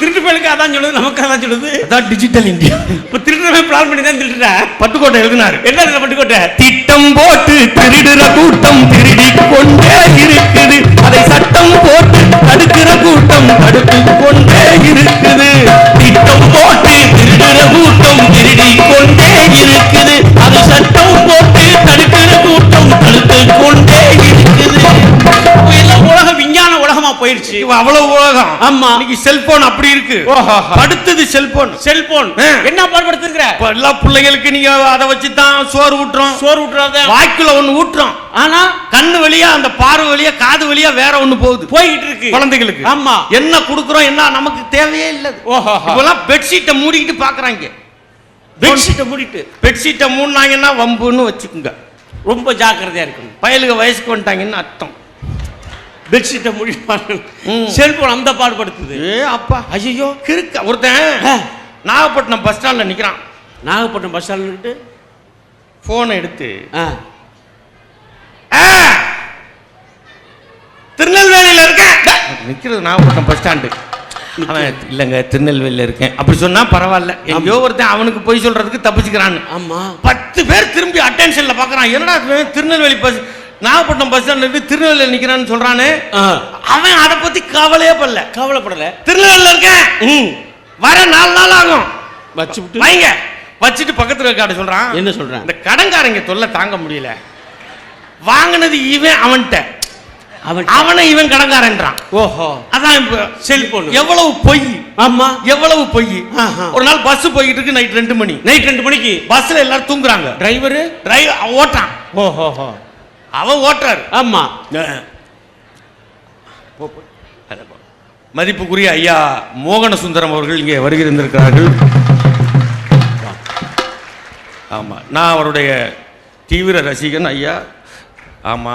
திருட்டு பேருக்கு அதான் சொல்லுது, நமக்கு அதான் சொல்லுது. அதான் டிஜிட்டல் இந்தியா. இப்ப திருடுறவே பிளான் பண்ணி தான் திருடுற. பட்டுக்கோட்டை எழுதினாரு. என்ன பட்டுக்கோட்டை? திட்டம் போட்டு திருடுற கூட்டம் திருடி கொண்டே இருக்குது, அதை சட்டம் போட்டு தடுக்கிற கூட்டம் தடுத்து கொண்டே இருக்குது. திட்டம் போட்டு திருடுற கூட்டம் திருடி கொண்டே இருக்குது, அது சட்டம் போட்டு தடுக்கிற கூட்டம் தடுத்து கொண்டே இருக்குது. எல்லாம் உலகம் விஞ்ஞான உலகமா போயிடுச்சு. அவ்வளவு உலகம். ஆமா. இன்னைக்கு செல்போன் அப்படி இருக்கு. அடுத்தது செல்போன். செல்போன் என்ன பாடுபடுத்துற? எல்லா பிள்ளைகளுக்கு நீங்க அதை வச்சுதான் சோறு ஊட்டுறாத. வாய்க்குள்ள ஒண்ணு ஊட்டுறோம், ஆனா கண்ணு வழியா, அந்த பார்வை வழியா, காது வழியா வேற ஒண்ணு போயிட்டு இருக்கு குழந்தைகளுக்கு. ஆமா. என்ன குடுக்குறோம் என்ன நமக்கு தேவையே இல்ல. இப்பெல்லாம் பெட்ஷீட்டை மூடிக்கிட்டு பாக்குறாங்க. பெட்ஷீட்டை மூடினாங்கன்னா வம்புன்னு வச்சுக்குங்க. ரொம்ப ஜாக்கிரதையா இருக்கணும். பயலுக்கு வயசுக்கு வந்துட்டாங்கன்னு அர்த்தம். பெட்ஷீட்டை முடிப்பாங்க. செல்போன் அந்த பாடுபடுத்துது. அப்பா ஐயோ கிறுக்க. ஒருத்தன் நாகப்பட்டினம் பஸ் ஸ்டாண்ட்ல நிக்கிறான். நாகப்பட்டினம் பஸ் ஸ்டாண்ட் போனை எடுத்து திருநெல்வேலியில இருக்கேன் நிக்கிறது. Nagapattinam bus stand. அவன் இல்லைங்க திருநெல்வேலியில இருக்கேன் அப்படி சொன்னா பரவாயில்ல. எங்கேயோ ஒருத்தன் அவனுக்கு போய் சொல்றதுக்கு தப்பிச்சுக்கிறான்னு. ஆமா. 10 பேர் திரும்பி அட்டென்ஷன்ல பாக்குறான். என்னடா Tirunelveli bus, Nagapattinam bus stand திருநெல்வேலியில் நிக்கிறான்னு சொல்றானே. அவன் அதை பத்தி கவலைப்படல. திருநெல்வேலியில் இருக்கேன், வர 4 நாள் ஆகும், வச்சுட்டு பக்கத்துல இருக்காட சொல்றான். என்ன சொல்றான்? இந்த கடன்காரங்க தொல்லை தாங்க முடியல, வாங்கினது இவன் அவன்கிட்ட, அவனை இவன் கடன்காரன்றான். ஓஹோ. அதான் இப்ப செல்போன் எவ்வளவு பொய். ஆமா, எவ்வளவு பொய். ஒரு நாள் பஸ் போயிட்டு இருக்கு, நைட் 2 மணிக்கு பஸ்ல எல்லாரும் தூங்குறாங்க. டிரைவர் ஓட்டான். ஓஹோ. அவன் ஓட்டுறாரு. ஆமா. மதிப்புக்குரிய ஐயா மோகன சுந்தரம் அவர்கள் இங்கே வருகிறார்கள். ஆமா, நான் அவருடைய தீவிர ரசிகன் ஐயா. ஆமா,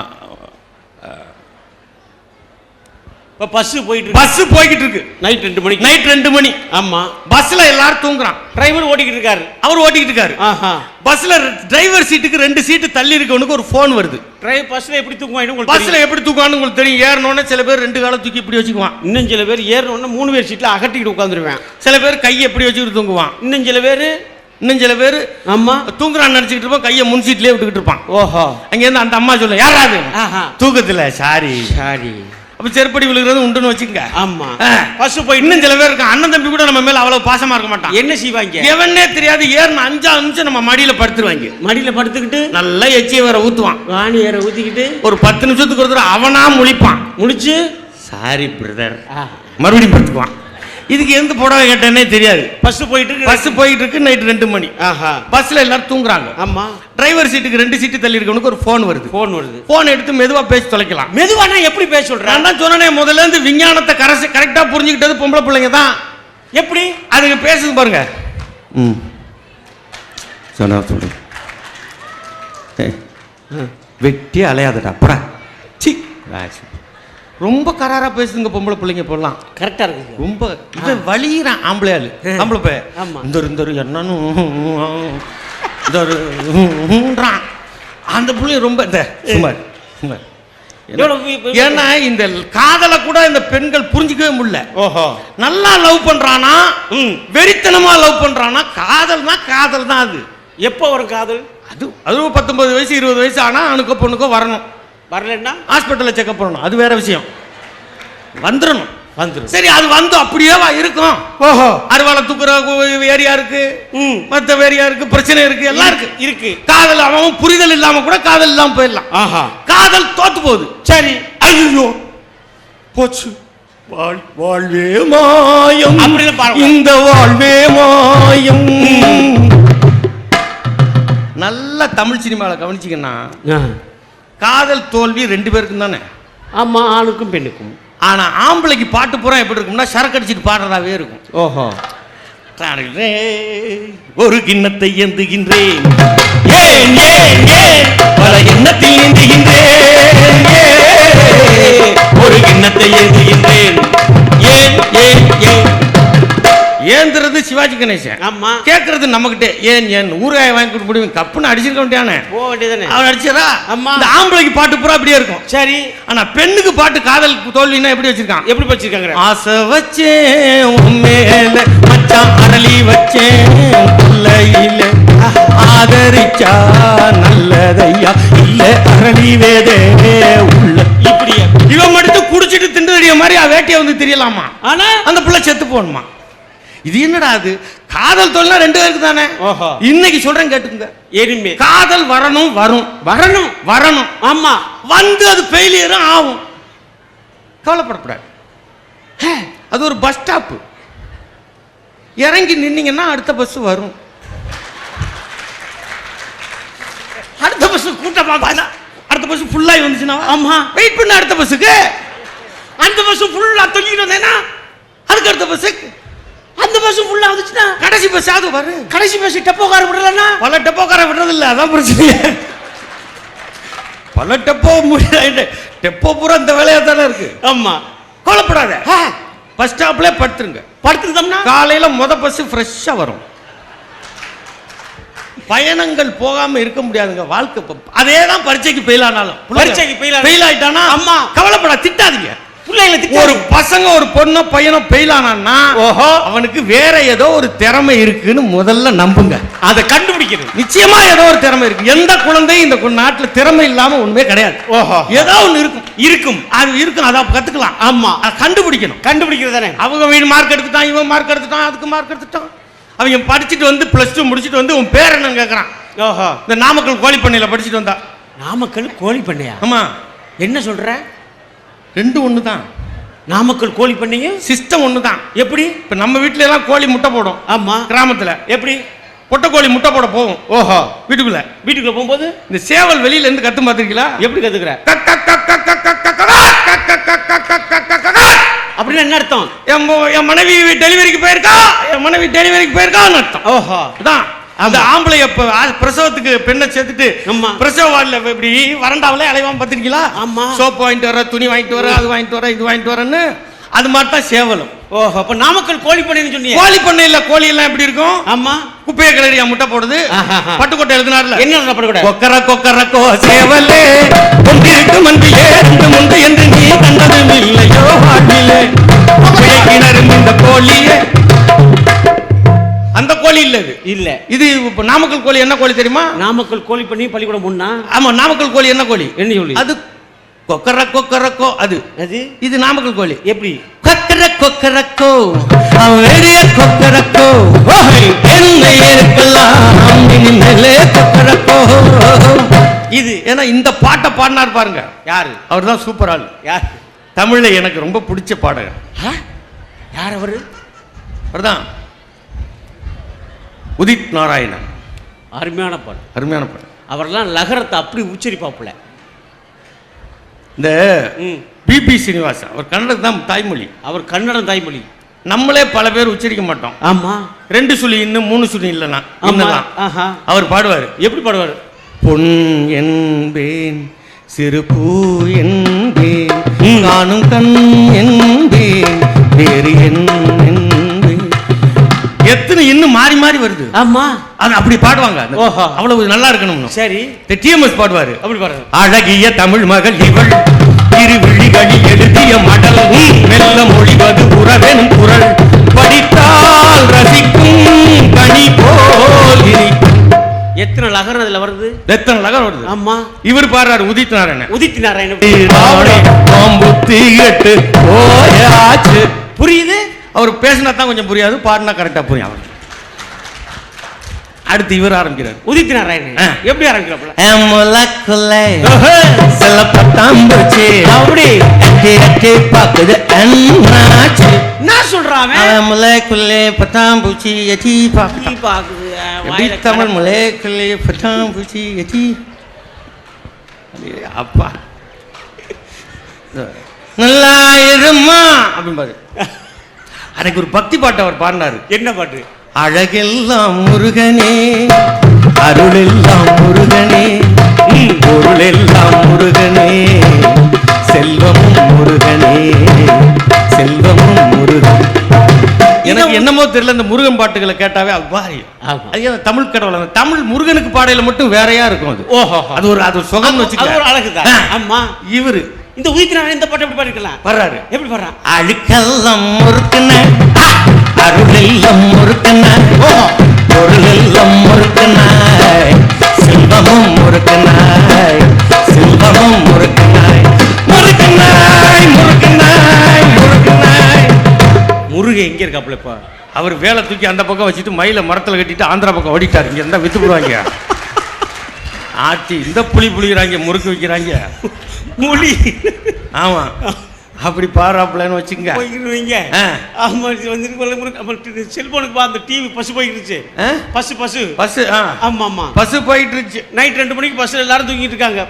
இப்ப பஸ் போயிட்டு பஸ் போய்கிட்டு இருக்கு நைட் 2 மணிக்கு. நைட் 2 மணி. ஆமா. பஸ்ல எல்லாரும் தூங்குறான். டிரைவர் ஓட்டிக்கிட்டு இருக்காரு. அவர் ஓட்டிக்கிட்டு இருக்காரு. ஆஹா. பஸ்ல டிரைவர் சீட்டுக்கு 2 சீட்டு தள்ளி இருக்கவனுக்கு ஒரு போன் வருது. டிரைவர் பஸ்ல எப்படி தூங்குவாங்க உங்களுக்கு பஸ்ல எப்படி தூக்குவான்னு உங்களுக்கு தெரியும். ஏறணும்னா சில பேர் 2 காலை தூக்கி இப்படி வச்சுக்குவான். இன்னும் சில பேர் ஏறணும்னா 3 பேர் சீட்ல அகட்டிக்கிட்டு உட்காந்துருவேன். சில பேர் கையை எப்படி வச்சுக்கிட்டு தூங்குவான். இன்னும் சில பேர் ஆமா தூங்குறான்னு நினைச்சுக்கிட்டு இருப்பான். கையை முன் சீட்லயே விட்டுக்கிட்டு இருப்பான். ஓஹோ. அங்க இருந்து அந்த அம்மா சொல்ல யாராவது ஆஹா. தூக்கத்துல சாரி அப்ப செருப்படி விழுகிறது உண்டுன்னு வச்சுங்க. ஆமா. பஸ் போய் இன்னும் சில பேர் இருக்கான். அண்ணன் தம்பி கூட நம்ம மேல அவ்வளவு பாசமா இருக்க மாட்டான். என்ன செய்வாங்க எவனே தெரியாது. ஏறின 5 நிமிஷம் நம்ம மடியில படுத்துருவாங்க. மடியில படுத்துக்கிட்டு நல்லா எச்சியை வேற ஊத்துவான். வாணி வேற ஊத்திக்கிட்டு ஒரு 10 நிமிஷத்துக்கு ஒரு தடவை அவனா முழிப்பான். முடிச்சு சாரி பிரதர் மறுபடியும் படுத்துக்குவான். இதுக்கு எந்த புடவை கேட்டேன்னே தெரியாது. பஸ் போயிட்டு இருக்கு நைட் 2 மணி. ஆஹா. பஸ்ல எல்லாரும் தூங்குறாங்க. ஆமா. டிரைவர் சீட்டுக்கு 2 சீட்டு தள்ளி இருக்கவனுக்கு ஒரு போன் வருது. போன் எடுத்து மெதுவா பேசி தொலைக்கலாம். மெதுவானா எப்படி பேச சொல்றேன்? நான் தான் சொன்னனே முதல்ல இருந்து விஞ்ஞானத்தை கரெக்டா புரிஞ்சுக்கிட்டது பொம்பளை பிள்ளைங்க தான். எப்படி அதுக்கு பேசுது பாருங்க. சொன்னா சொல்லு வெட்டி அலையாதடா படா. சி ரொம்ப கராரா பேசுங்க பொம்பளை பிள்ளைங்க போடலாம். கரெக்டா இருக்கு. ரொம்ப இவன் வலிறான் ஆம்பளை ஆளு. ஆம்பளை பே இந்த என்னன்னு அந்த பிள்ளை ரொம்ப சுமார். ஏன்னா இந்த காதலை கூட இந்த பெண்கள் புரிஞ்சிக்கவே முடியல. ஓஹோ. நல்லா லவ் பண்றானா வெறித்தனமா லவ் பண்றானா காதல் தான். அது எப்போ வரும் காதல்? அது 19 வயசு 20 வயசு ஆனா அவனுக்கோ பொண்ணுக்கோ வரணும். வரலன்னா ஹாஸ்பிட்டல்ல செக்அப் பண்ணணும். அது வேற விஷயம். வந்துடும். சரி அது வந்து அப்படியே இருக்கும். ஓஹோ. அறுவாலை தூக்குற ஏரியா இருக்கு. மத்த ஏரியா இருக்கு. பிரச்சனை இருக்கு. எல்லாம் இருக்கு. காதல் அவன் புரிதல் இல்லாம கூட காதல் இல்லாம போயிடலாம். ஆஹா. காதல் தோத்து போகுது. சரி ஐயோ போச்சு. வாழ்வே மாயம். இந்த வாழ்வே மாயம். நல்ல தமிழ் சினிமாவில் கவனிச்சிங்கன்னா காதல் தோல்வி 2 பேருக்கும் தானே. ஆமா. ஆணுக்கும் பெண்ணுக்கும். ஆனா ஆம்பளைக்கு பாட்டு பூரா எப்படி இருக்கும்னா சரக்கு அடிச்சுட்டு பாடுறதாவே இருக்கும். ஓஹோ. ஒரு கிண்ணத்தை ஏந்துகின்றேன் பல எண்ணத்தில் ஏந்துகின்றேன். ஒரு கிண்ணத்தை ஏந்துகின்றேன் ஏந்துறது சிவாஜி கணேசன். ஆமா. கேட்கறது நம்மகிட்ட ஏன் ஊறுகாய் வாங்கி கொடுக்க முடியும். கப்புன்னு அடிச்சிருக்க வேண்டியானே. போக வேண்டியதானே. அவன் அடிச்சதா. ஆமா. இந்த ஆம்பளைக்கு பாட்டு பூரா அப்படியே இருக்கும். சரி. ஆனா பெண்ணுக்கு பாட்டு காதல் தோல்வினா எப்படி வச்சிருக்கான்? எப்படி வச்சிருக்காங்க? ஆசை வச்சேன் உன் மேல மச்சான் அரளி வச்சேன் பிள்ளையில ஆதரிச்சா நல்லதையா இல்ல அரளி வேதே உள்ள. இப்படியா இவன் மட்டும் குடிச்சிட்டு திண்டுதடிய மாதிரி வேட்டையை வந்து தெரியலாமா? ஆனா அந்த பிள்ளை செத்து போகணுமா? இது என்னடா அது? காதல் தோல்னா 2 பேருக்கு தானே. இன்னைக்கு சொல்றேன் கேட்டுங்க. எனிமே காதல் வரணும். ஆமா. வந்து அது ஃபெயிலியரும் ஆகும். கவலைப்படக்கூடாது. அது ஒரு பஸ் ஸ்டாப். இறங்கி நின்னீங்கன்னா அடுத்த பஸ் வரும். அடுத்த பஸ் கூட்டமா அடுத்த பஸ் ஃபுல்லாகி வந்துச்சுன்னா ஆமா வெயிட் பண்ண அடுத்த பஸ்ஸுக்கு. அந்த பஸ் ஃபுல்லா தொங்கிட்டு வந்தேன்னா அதுக்கு அடுத்த பஸ்ஸுக்கு. அந்த பஸ் ஃபுல்லா வந்துச்சுன்னா கடைசி பஸ் அது வரும். கடைசி பஸ் டெப்போக்கார விடலன்னா பல டெப்போக்கார விடுறது இல்ல. அதான் பிரச்சனை. பல டெப்போ பூரா இந்த வேலையா தானே இருக்கு. ஆமா. கவலைப்படாத. பஸ் ஸ்டாப்ல படுத்துருந்தோம்னா காலையில பஸ் ஃப்ரெஷ்ஷா வரும். பயணங்கள் போகாம இருக்க முடியாதுங்க. வாழ்க்கை அதே தான். பரீட்சைக்கு ஃபெயில் ஆனாலும் ஃபெயில் ஆயிட்டானா அம்மா கவலைப்பட திட்டாதீங்க. ஒரு பசங்க ஒரு பொண்ணோ பையனோ ஃபெயில் ஆனான்னா ஓஹோ அவனுக்கு வேற ஏதோ ஒரு திறமை இருக்குன்னு முதல்ல நம்புங்க. அதை கண்டுபிடிக்கணும். நிச்சயமா ஏதோ ஒரு திறமை இருக்கு. எந்த குழந்தையும் இந்த நாட்டுல திறமை இல்லாம ஒண்ணுமே கிடையாது. ஓஹோ ஏதோ ஒண்ணு இருக்கும். அது இருக்கும். அதை கத்துக்கலாம். ஆமா. அதை கண்டுபிடிக்கிறது தானே. அவங்க வீடு மார்க் எடுத்துட்டான், இவன் மார்க் எடுத்துட்டான், அதுக்கு மார்க் எடுத்துட்டான். அவங்க படிச்சுட்டு வந்து +2 முடிச்சுட்டு வந்து உன் பேர் என்னன்னு கேட்கறான். ஓஹோ. இந்த நாமக்கல் கோழி பண்ணையில படிச்சுட்டு வந்தா. நாமக்கல் கோழி பண்ணையா? ஆமா. என்ன சொல்ற? 2 ஒன்று தான். நாமக்கல் கோழி பண்ணீங்க சிஸ்டம் ஒன்று தான். எப்படி? இப்போ நம்ம வீட்டில எல்லாம் கோழி முட்டை போடும். ஆமா. கிராமத்தில் எப்படி பொட்டை கோழி முட்டை போட போகும். ஓஹோ. வீட்டுக்குள்ள போகும்போது இந்த சேவல் வெளியில இருந்து கத்து பார்த்துருக்கீங்களா? எப்படி கத்துக்கிற? அப்படின்னு என்ன அர்த்தம்? என் மனைவி டெலிவரிக்கு போயிருக்கான்னு அர்த்தம். ஓஹோ. அதான் அந்த ஆம்பளை பிரசவத்துக்கு பெண்ணை சேர்த்துட்டு ஆமா. பிரசவ வார்டுல இப்படி வரண்டாவில அலைவாம பாத்திருக்கீங்களா? ஆமா. சோப்பு வாங்கிட்டு வர, துணி வாங்கிட்டு வர, அது வாங்கிட்டு வர, இது வாங்கிட்டு வரன்னு அது மாதிரி தான் சேவலும். ஓஹோ, அப்ப நாமக்கல் கோழி பண்ணைன்னு சொன்னீங்க. கோழி பண்ணை இல்ல, கோழி எல்லாம் எப்படி இருக்கும்? ஆமா, குப்பையை கிளறியா முட்டை போடுது. ஆஹா. பட்டுக்கோட்டை எழுதினார்ல, என்ன பட்டுக்கோட்டை? கொக்கர கொக்கர கோ சேவலே ஒன்றிருக்கு மந்தியே ரெண்டு முண்டு என்று நீ கண்டதும் இல்லையோ வாழ்விலே கிணறு இந்த கோழியே. அந்த கோழி இல்ல இது. இல்ல, இது இப்ப நாமக்கல் கோழி என்ன கோழி தெரியுமா? நாமக்கல் கோழி பண்ணி பள்ளிக்கூடம் முன்னா. ஆமா, நாமக்கல் கோழி என்ன கோழி? என்ன கோழி? அது கொக்கர கொக்கரக்கோ. அது இது நாமக்கல் கோழி. எப்படி? கொக்கர கொக்கரக்கோ அவரே கொக்கரக்கோ என்ன இருக்கலாம் மேலே கொக்கரக்கோ. இது ஏன்னா இந்த பாட்டை பாடினார் பாருங்க. யாரு? அவர் தான் சூப்பர் ஆள். யார்? தமிழ்ல எனக்கு ரொம்ப பிடிச்ச பாடகர். யார் அவரு? அவர்தான் உதித் நாராயணன். அருமையான பாட்டு, அருமையான பாட்டு. அவரெல்லாம் லகரத்தை அப்படி உச்சரிப்பாப்புல. இந்த பிபி சீனிவாசன் அவர் கன்னடம் தான் தாய்மொழி. அவர் கன்னடம் தாய்மொழி. நம்மளே பல பேர் உச்சரிக்க மாட்டோம். ஆமா, 2 சுழி இன்னும் 3 சுழி இல்லைனா அவர் பாடுவார். எப்படி பாடுவார்? பொன் என்பேன் சிறு பூ என்பேன் காணும் கண் என்பேன் வேறு என்பேன். எத்தனை இன்னும் மாறி மாறி வருது. ஆமா, அது அப்படி பாடுவாங்க. ஓஹோ, அவ்வளவு நல்லா இருக்கணும். சரி, டிஎம்எஸ் பாடுவாரு. அப்படி பாடுறாரு. அழகிய தமிழ் மகள் இவள் இரு விழிகளில் எழுதிய மடல் மெல்ல மொழிவது உறவெனும் குரல் படித்தால் ரசிக்கும் கனி போல் இனிக்கும். எத்தனை லகரம் அதுல வருது? எத்தனை லகரம் வருது? ஆமா, இவர் பாடுறாரு உதித் நாராயணன். உதித் நாராயணன் போயாச்சு. புரியுது. அவர் பேசினா தான் கொஞ்சம் புரியாது, பாடினா கரெக்டா புரியும். அவர் அடுத்து இவர் ஆரம்பிக்கிறார். உதித் நாராயணன் எப்படி ஆரம்பிக்கிறாப்ல? சில பட்டாம்பூச்சி அப்படி பாக்குது என்ன சொல்றான்? முலைக்குள்ளே பட்டாம்பூச்சி எட்டி பாக்குது. பாக்குது தமிழ் முலைக்குள்ளே பட்டாம்பூச்சி எட்டி. அப்பா நல்லா இருமா அப்படின்னு பாரு. அன்னைக்கு ஒரு பக்தி பாட்டு அவர் பாடினாரு. என்ன பாட்டு? அழகெல்லாம் முருகனே அருளெல்லாம் முருகனே பொருளெல்லாம் முருகனே செல்வமும் முருகனே செல்வமும் முருகன். எனக்கு என்னமோ தெரியல, இந்த முருகன் பாட்டுகளை கேட்டாவே அது தமிழ் கடவுள். தமிழ் முருகனுக்கு பாடையில மட்டும் வேறையா இருக்கும். அது ஓஹோ, அது ஒரு சுகம் வச்சுக்க, ஒரு அழகுதான். ஆமா, இவரு இந்த உதித் நாராயணன் இந்த பாட்டு எப்படி பாடிருக்கலாம்? வர்றாரு. எப்படி பாடுறான்? அழுக்கெல்லாம் முருகன அருளெல்லாம் முருகன பொருளெல்லாம் முருகன செல்வமும் முருகனாய் செல்வமும் முருகனாய் முருகனாய் முருகனாய் முருகனாய். முருகன் எங்க இருக்காப்ல இப்ப? அவர் வேலை தூக்கி அந்த பக்கம் வச்சுட்டு மயில மரத்துல கட்டிட்டு ஆந்திரா பக்கம் ஓடிட்டாரு. இங்க இருந்தா வித்து போடுவாங்க. ஆச்சி இந்த புளி புளிக்கிறாங்க, முறுக்கு வைக்கிறாங்க. மொழி. ஆமா, அப்படி பாராப்லன்னு வச்சுங்க. போயிருவீங்க. ஆமா, வந்து செல்போனுக்கு பா, அந்த டிவி பஸ் போயிருச்சு. Bus bus bus. ஆமா ஆமா, பஸ் போயிட்டு இருந்துச்சு. நைட் 2 மணிக்கு பஸ்ல எல்லாரும் தூங்கிட்டு இருக்காங்க.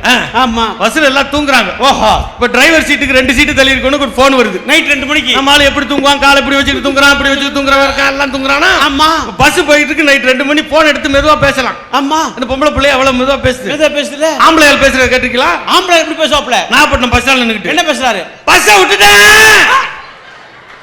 ஆமா, பஸ்ல எல்லாம் தூங்குறாங்க. ஓஹோ, இப்ப டிரைவர் சீட்டுக்கு 2 சீட்டு தள்ளி இருக்கணும். ஒரு போன் வருது. நைட் 2 மணிக்கு. நம்ம ஆளு எப்படி தூங்குவான்? காலை இப்படி வச்சுட்டு தூங்குறான், இப்படி வச்சுட்டு தூங்குறவன் இருக்கான், எல்லாம் தூங்குறானா? ஆமா, பஸ் போயிட்டு இருக்கு. நைட் 2 மணி போன் எடுத்து மெதுவா பேசலாம். ஆமா, அந்த பொம்பளை பிள்ளை அவ்வளவு மெதுவா பேசுது. எதை பேசுதுல? ஆம்பளை ஆள் பேசுறத கேட்டிருக்கீங்களா? ஆம்பளை எப்படி பேசுவாப்ல? நாகப்பட்டினம் பஸ் ஸ்டாண்ட்ல நின்னுட்டு என்ன பேசுறாரு? பஸ்ஸை விட்டுட்டேன்,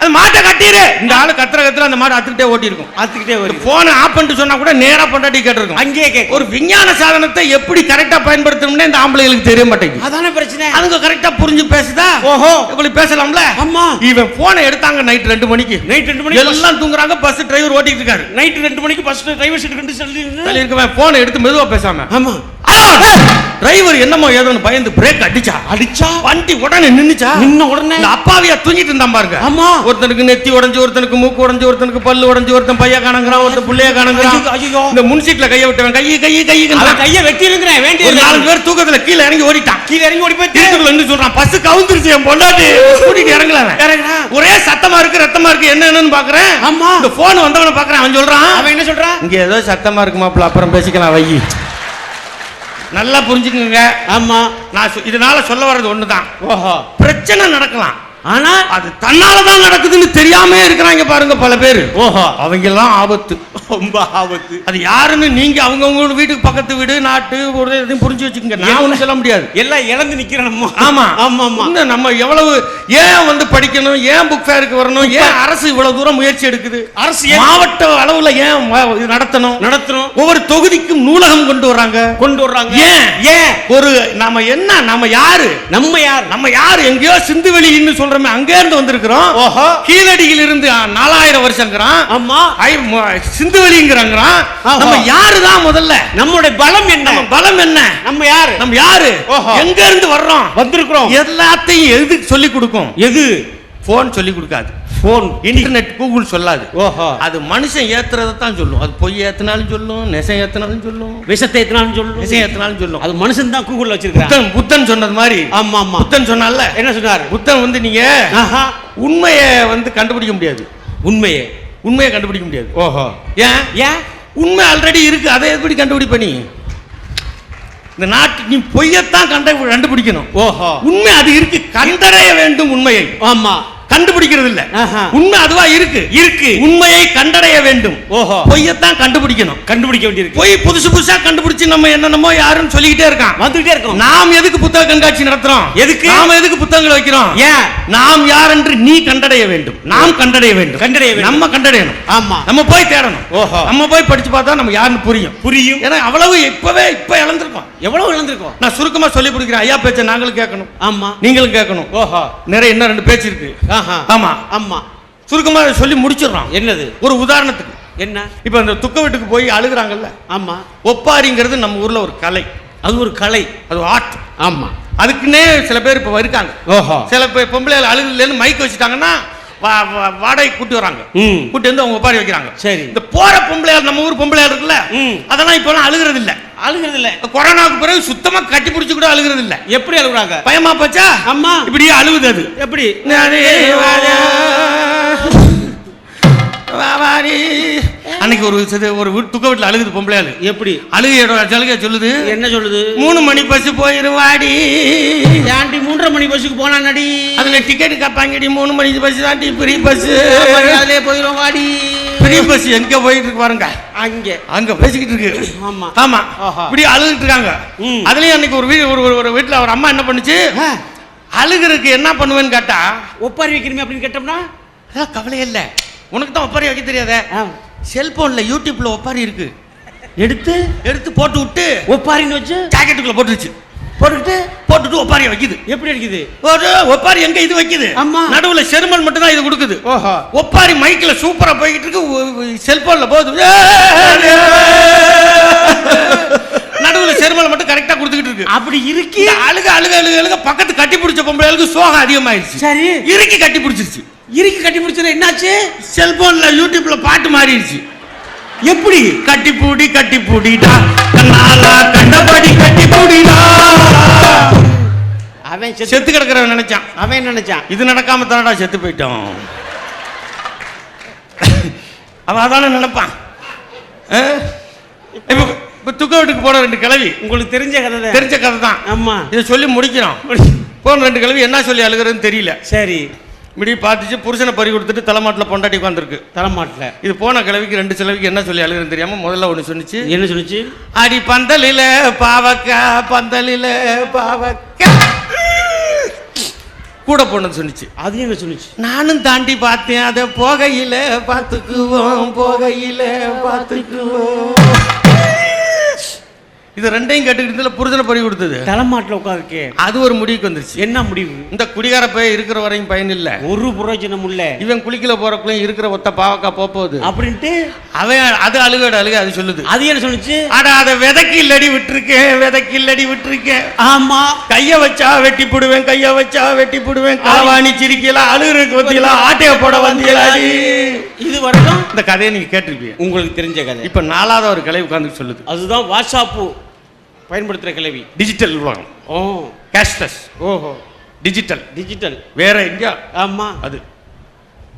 அது மாட்டை கட்டிரு. இந்த ஆளு கத்துற அந்த மாடு அத்துக்கிட்டே ஓட்டி இருக்கும். அத்துக்கிட்டே வரும். போன் ஆஃப் பண்ணிட்டு சொன்னா கூட நேரா பொண்டாட்டி கேட்டிருக்கும். அங்கேயே கேட்கும். ஒரு விஞ்ஞான சாதனத்தை எப்படி கரெக்டா பயன்படுத்தணும்னு இந்த ஆம்பளைகளுக்கு தெரிய மாட்டேங்குது. அதானே பிரச்சனை. அதுங்க கரெக்டா புரிஞ்சு பேசுதா? ஓஹோ, இப்படி பேசலாம்ல. ஆமா, இவன் போனை எடுத்தாங்க நைட் 2 மணிக்கு. நைட் 2 மணிக்கு எல்லாம் தூங்குறாங்க. பஸ் டிரைவர் ஓட்டிட்டு இருக்காரு. நைட் 2 மணிக்கு பஸ் டிரைவர் சீட் கண்டு சொல்லி இருக்கவன் போனை எடுத்து மெதுவா பேசாம. ஆமா, டிரைவர் என்னமோ ஏதோன்னு பயந்து பிரேக் அடிச்சா வண்டி உடனே நின்னுச்சா. நின்ன உடனே அப்பாவியா தூங்கிட்டு இருந்தான் பாருங்க. ஆமா, ஒருத்தனுக்கு நெத்தி உடைஞ்சு, ஒருத்தனுக்கு மூக்கு உடைஞ்சு, ஒருத்தனுக்கு பல்லு உடைஞ்சு, ஒருத்தன் பைய காணங்குறான், ஒருத்தன் புள்ளைய காணங்குறான். ஐயோ, இந்த முன்சீட்ல கைய விட்டவன் கைய வெட்டி இருக்கிறேன். வேண்டிய 4 பேர் தூக்கத்துல கீழே இறங்கி ஓடிட்டான். கீழே இறங்கி ஓடி போய் தீர்த்துக்குள்ள வந்து சொல்றான், பஸ் கவுந்துருச்சு என் பொண்டாட்டி. கூட்டிட்டு இறங்கலாம். ஒரே சத்தமா இருக்கு, ரத்தமா இருக்கு, என்னன்னு பாக்குறேன். ஆமா, இந்த போன் வந்தவன பாக்குறேன். அவன் சொல்றான், அவன் என்ன சொல்றான்? இங்க ஏதோ சத்தமா இருக்கு மாப்பிள்ள, அப்புறம் பேசிக்கலாம் வை. நல்லா புரிஞ்சுக்குங்க. ஆமா, நான் இதனால சொல்ல வர்றது ஒண்ணுதான். ஓஹோ, பிரச்சனை நடக்கலாம். ஆனா அது தன்னாலதான் நடக்குதுன்னு தெரியாம இருக்கிறாங்க பாருங்க பல பேர். ஓஹோ, அவங்க எல்லாம் ஆபத்து, ரொம்ப ஆபத்து. அது யாருன்னு நீங்க அவங்க வீட்டுக்கு பக்கத்து வீடு நாட்டு ஒரு இதையும் புரிஞ்சு வச்சுக்கோங்க. நான் ஒன்றும் சொல்ல முடியாது, எல்லாம் இழந்து நிக்கிறோம் நம்ம. ஆமா ஆமா ஆமா. இன்னும் நம்ம எவ்வளவு ஏன் வந்து படிக்கணும், ஏன் புக் ஃபேருக்கு வரணும், ஏன் அரசு இவ்வளவு தூரம் முயற்சி எடுக்குது, அரசு மாவட்ட அளவுல ஏன் நடத்தணும், ஒவ்வொரு தொகுதிக்கும் நூலகம் கொண்டு வர்றாங்க. ஏன் ஏன் ஒரு நாம என்ன நம்ம யாரு எங்கேயோ சிந்துவெளின்னு சொல்றோமே அங்கே இருந்து வந்திருக்கிறோம். ஓஹோ, கீழடியில் இருந்து 4000 வருஷங்கிறான். ஆமா, சிந்துவெளிங்கிறாங்க. நம்ம யாருதான் முதல்ல, நம்முடைய பலம் என்ன, பலம் என்ன, நம்ம யாரு எங்க இருந்து வர்றோம் வந்திருக்கிறோம், எல்லாத்தையும் எது சொல்லி கொடுக்கும், எது போன் சொல்லி கொடுக்காது, போன் இன்டர்நெட் கூகுள் சொல்லாது. ஓஹோ, அது மனுஷன் ஏத்துறதை தான் சொல்லும். அது பொய் ஏத்தினாலும் சொல்லும், நெசம் ஏத்தினாலும் சொல்லும், விஷத்தை ஏத்தினாலும் சொல்லும், நெசம் ஏத்தினாலும் சொல்லும். அது மனுஷன் தான் கூகுள்ல வச்சிருக்கான். புத்தன் சொன்னது மாதிரி. ஆமா ஆமா, புத்தன் சொன்னால என்ன சொன்னாரு? புத்தன் வந்து நீங்க உண்மையை வந்து கண்டுபிடிக்க முடியாது, உண்மையை கண்டுபிடிக்க முடியாது. ஓஹோ, ஏன் ஏன் உண்மை ஆல்ரெடி இருக்கு, அதை எப்படி கண்டுபிடிப்ப நீ? இந்த நாட்டு நீ பொய்யத்தான் கண்டுபிடிக்கணும். ஓஹோ, உண்மை அது இருக்கு, கண்டறிய வேண்டும் உண்மையை. ஆமா, கண்டுபிடிக்கிறது இல்ல, உண்மை அதுவா இருக்கு, உண்மையை கண்டடைய வேண்டும். ஓஹோ, பொய்யத்தான் கண்டுபிடிக்க வேண்டியிருக்கு. பொய் புதுசு புதுசா கண்டுபிடிச்சு நம்ம என்னென்னமோ யாருன்னு சொல்லிக்கிட்டே இருக்கோம். நாம் எதுக்கு புத்தக கண்காட்சி நடத்துறோம்? எதுக்கு நாம எதுக்கு புத்தகங்கள் வைக்கிறோம்? ஏன் நாம் யார் என்று நீ கண்டடைய வேண்டும், நாம் கண்டடைய வேண்டும், நம்ம கண்டடையணும். ஆமா, நம்ம போய் தேடணும். ஓஹோ, நம்ம போய் படிச்சு பார்த்தா நம்ம யாருன்னு புரியும். ஏன்னா அவ்வளவு இப்ப இழந்திருக்கோம். எவ்வளவு இழந்திருக்கோம்? நான் சுருக்கமா சொல்லி கொடுக்கிறேன். ஐயா பேச்ச நாங்களும் கேட்கணும், ஆமா நீங்களும் கேட்கணும். ஓஹோ, நிறைய இன்னும் 2 பேச்சு இருக்கு. ஆமா ஆமா, சுருக்கமா சொல்லி முடிச்சிடறோம். என்னது? ஒரு உதாரணத்துக்கு என்ன, இப்ப இந்த துக்க வீட்டுக்கு போய் அழுகுறாங்கல்ல, ஆமா, ஒப்பாரிங்கிறது நம்ம ஊர்ல ஒரு கலை, அது ஒரு கலை, அது ஆர்ட். ஆமா, அதுக்குன்னே சில பேர் இப்ப இருக்காங்க. ஓஹோ, சில பேர் பொம்பளை அழுகுலன்னு மைக் வச்சுட்டாங்கன்னா வாடகை கூட்டி வராங்க, கூட்டி வந்து அவங்க ஒப்பாரி வைக்கிறாங்க. சரி, இந்த போற பொம்பளையார் நம்ம ஊர் பொம்பளையார் இருக்குல்ல, அதெல்லாம் இப்ப அழுகுறது இல்ல. கொரோனாவுக்கு பிறகு சுத்தமா கட்டி பிடிச்சு கூட அழுகுறது இல்ல. எப்படி அழுகுறாங்க? பயமா போச்சா? அம்மா இப்படியே அழுகுது. அது எப்படி? அன்னைக்கு ஒரு துக்க வீட்டுல அழுகுது பொம்பளையாளு. எப்படி அழுகைய சொல்லுது? என்ன சொல்லுது? 3 மணி பஸ் போயிருவாடி. ஏன்டி 3:30 மணி பஸ்ஸுக்கு போனா நடி, அதுல டிக்கெட் கப்பாங்கடி. 3 மணி பஸ் தாண்டி ஃப்ரீ பஸ், அதுலயே போயிரும் வாடி. ஃப்ரீ பஸ் எங்க போயிட்டு இருக்கு பாருங்க, அங்க பேசிக்கிட்டு இருக்கு. ஆமா ஆமா, இப்படி அழுதுட்டு இருக்காங்க. அதுலயும் அன்னைக்கு ஒரு வீட்டுல ஒரு அம்மா என்ன பண்ணுச்சு, அழுகிறதுக்கு என்ன பண்ணுவேன்னு கேட்டா, ஒப்பாரி வைக்கிறீங்க அப்படின்னு கேட்டோம்னா, கவலையே இல்ல, உனக்கு தான் ஒப்பாரி வைக்க தெரியாத, செல்போன்ல யூடியூப்ல ஒப்பாரி இருக்கு, எடுத்து போட்டு விட்டு ஒப்பாரின்னு வச்சு ஜாக்கெட்டுக்குள்ள போட்டுட்டு ஒப்பாரியை வைக்குது. எப்படி அடிக்குது? ஒப்பாரி எங்க இது வைக்குது, நடுவுல செருமல் மட்டும் தான் இது கொடுக்குது. ஒப்பாரி மைக்ல சூப்பரா போய்கிட்டு இருக்கு, செல்போன்ல போகுது, நடுவுல செருமல் மட்டும் கரெக்டா கொடுத்துக்கிட்டு இருக்கு. அப்படி இருக்கு அழுக பக்கத்து கட்டி பிடிச்ச பொம்பளைகளுக்கு சோகம் அதிகமாயிருச்சு. சரி, இறுக்கி கட்டி பிடிச்சிருச்சு. என்னாச்சு? செல்போன்ல யூடியூப்ல பாட்டு மாறிடுச்சு. எப்படி? கட்டி பூடிடா கண்ணாலா கண்டபடி கட்டி பூடிடா. அவன் செத்து கிடக்கிறவன் நினைச்சான், இது நடக்காம தானடா செத்து போயிட்டோம். அவன் அதான நினைப்பான். இப்ப துக்க வீட்டுக்கு போன 2 கிழவி, உங்களுக்கு தெரிஞ்ச கதை தான். ஆமா, இதை சொல்லி முடிக்கிறோம். போன 2 கிழவி என்ன சொல்லி அழுகிறதுன்னு தெரியல. சரி, இப்படி பார்த்துச்சு, புருஷனை பறி கொடுத்துட்டு தலைமாட்டில் பொண்டாட்டி உட்காந்துருக்கு. தலைமாட்டில் இது போன கிழவிக்கு 2 கிழவிக்கு என்ன சொல்லி அழுகிறதுன்னு தெரியாம முதல்ல ஒன்று சொன்னிச்சு. என்ன சொன்னிச்சு? அடி பந்தலில பாவக்கா, பந்தலில பாவக்கா கூட போனது சொன்னிச்சு. அது என்ன சொன்னிச்சு? நானும் தாண்டி பார்த்தேன், அதை போகையில பார்த்துக்குவோம். இது 2ஐயும் கேட்டுக்கிட்டு புருஷனை பறி கொடுத்தது தலைமாட்டில் உட்காந்துருக்கே. அது ஒரு முடிவுக்கு வந்துருச்சு. என்ன முடிவு? இந்த குடிகார பையன் இருக்கிற வரையும் பயன் இல்ல, ஒரு பிரயோஜனம் இல்ல, இவன் குளிக்கல போறக்குள்ளயும் இருக்கிற ஒத்த பாவக்கா போகுது அப்படின்ட்டு அவன் அது அழுக அது சொல்லுது. அது என்ன சொல்லுச்சு? ஆனா அதை விதைக்கு இல்லடி விட்டுருக்கேன். ஆமா, கைய வச்சா வெட்டி போடுவேன், காவாணி சிரிக்கலாம், அழுகுறதுக்கு வந்தீங்களா, ஆட்டைய போட வந்தீங்களா. இது வரைக்கும் இந்த கதையை நீங்க கேட்டிருப்பீங்க, உங்களுக்கு தெரிஞ்ச கதை. இப்ப 4வது ஒரு கிளை உட்கார்ந்து சொல்லுது. அதுதான் வாட்ஸ்அப் பயன்படுத்துற கிளவி. டிஜிட்டல் உலகம். ஓ, கேஷ்லெஸ். ஓஹோ, டிஜிட்டல் வேற எங்க? ஆமா, அது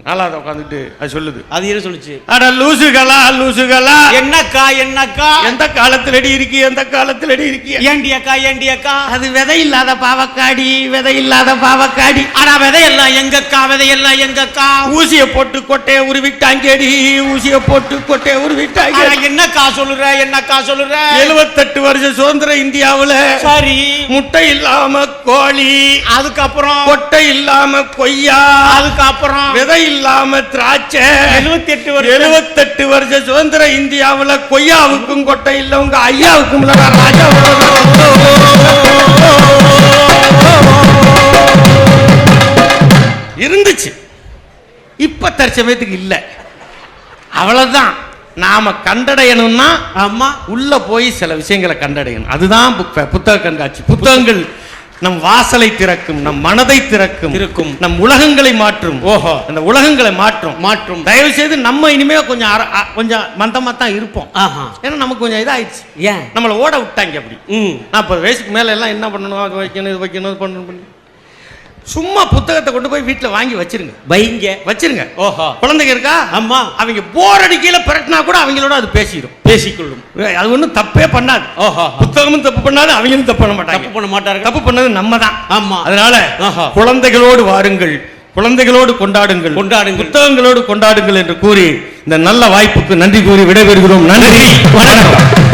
நாலாவது உட்காந்துட்டு அது சொல்லுது. அது என்ன சொல்லுச்சு? அட லூசுகளா லூசுகளா, என்னக்கா என்னக்கா, எந்த காலத்திலடி இருக்கி எந்த காலத்திலடி இருக்கி, ஏண்டி அக்கா ஏண்டி அக்கா, அது விதை இல்லாத பாவக்காடி விதை இல்லாத பாவக்காடி. ஆனா விதையெல்லாம் எங்கக்கா, விதையெல்லாம் எங்கக்கா, ஊசிய போட்டு கொட்டைய உருவிட்டாங்கடி, ஊசிய போட்டு கொட்டைய உருவிட்டாங்க. என்னக்கா சொல்லுற, என்னக்கா சொல்லுற? 78 வருஷம் சுதந்திர இந்தியாவுல சரி, முட்டை இல்லாம கோழி, அதுக்கப்புறம் கொட்டை இல்லாம கொய்யா, அதுக்கப்புறம் விதை இல்லாம திராட்சை. 78 வருஷம் சுதந்திர இந்தியாவுல கொய்யாவுக்கும் கொட்டை இல்ல உங்க ஐயாவுக்கும் ராஜா இருந்துச்சு. இப்ப தற்சமயத்துக்கு இல்ல. அவ்வளவுதான். நாம கண்டடையணும்னா ஆமா உள்ள போய் சில விஷயங்களை கண்டடையணும். அதுதான் புத்தக கண்காட்சி. புத்தகங்கள் நம் வாசலை திறக்கும், நம் மனதை திறக்கும், நம் உலகங்களை மாற்றும். ஓஹோ, அந்த உலகங்களை மாற்றும். தயவு செய்து நம்ம இனிமே கொஞ்சம் மந்தமா தான் இருப்போம். ஏன்னா நமக்கு கொஞ்சம் இதாயிடுச்சு. ஏன் நம்மளை ஓட விட்டாங்க அப்படி. 40 வயசுக்கு மேல எல்லாம் என்ன பண்ணணும், அது வைக்கணும் இது வைக்கணும் இது பண்ணணும். சும்மா புத்தகத்தை கொண்டு போய் வீட்டுல வாங்கி வச்சிருங்க, வச்சிருங்க. ஓஹோ, குழந்தைங்க இருக்கா? அம்மா, அவங்க போர் அடிக்கையில பிரட்டினா கூட அவங்களோட அது பேசிக்கொள்ளும். அது ஒண்ணும் தப்பே பண்ணாது. ஓஹோ, புத்தகமும் தப்பு பண்ணாது, அவங்களும் தப்பு பண்ண மாட்டாங்க. தப்பு பண்ண மாட்டாங்க. தப்பு பண்ணது நம்ம தான். ஆமா. அதனால குழந்தைகளோடு வாருங்கள், குழந்தைகளோடு கொண்டாடுங்கள், புத்தகங்களோடு கொண்டாடுங்கள் என்று கூறி இந்த நல்ல வாய்ப்புக்கு நன்றி கூறி விடைபெறுகிறோம். நன்றி, வணக்கம்.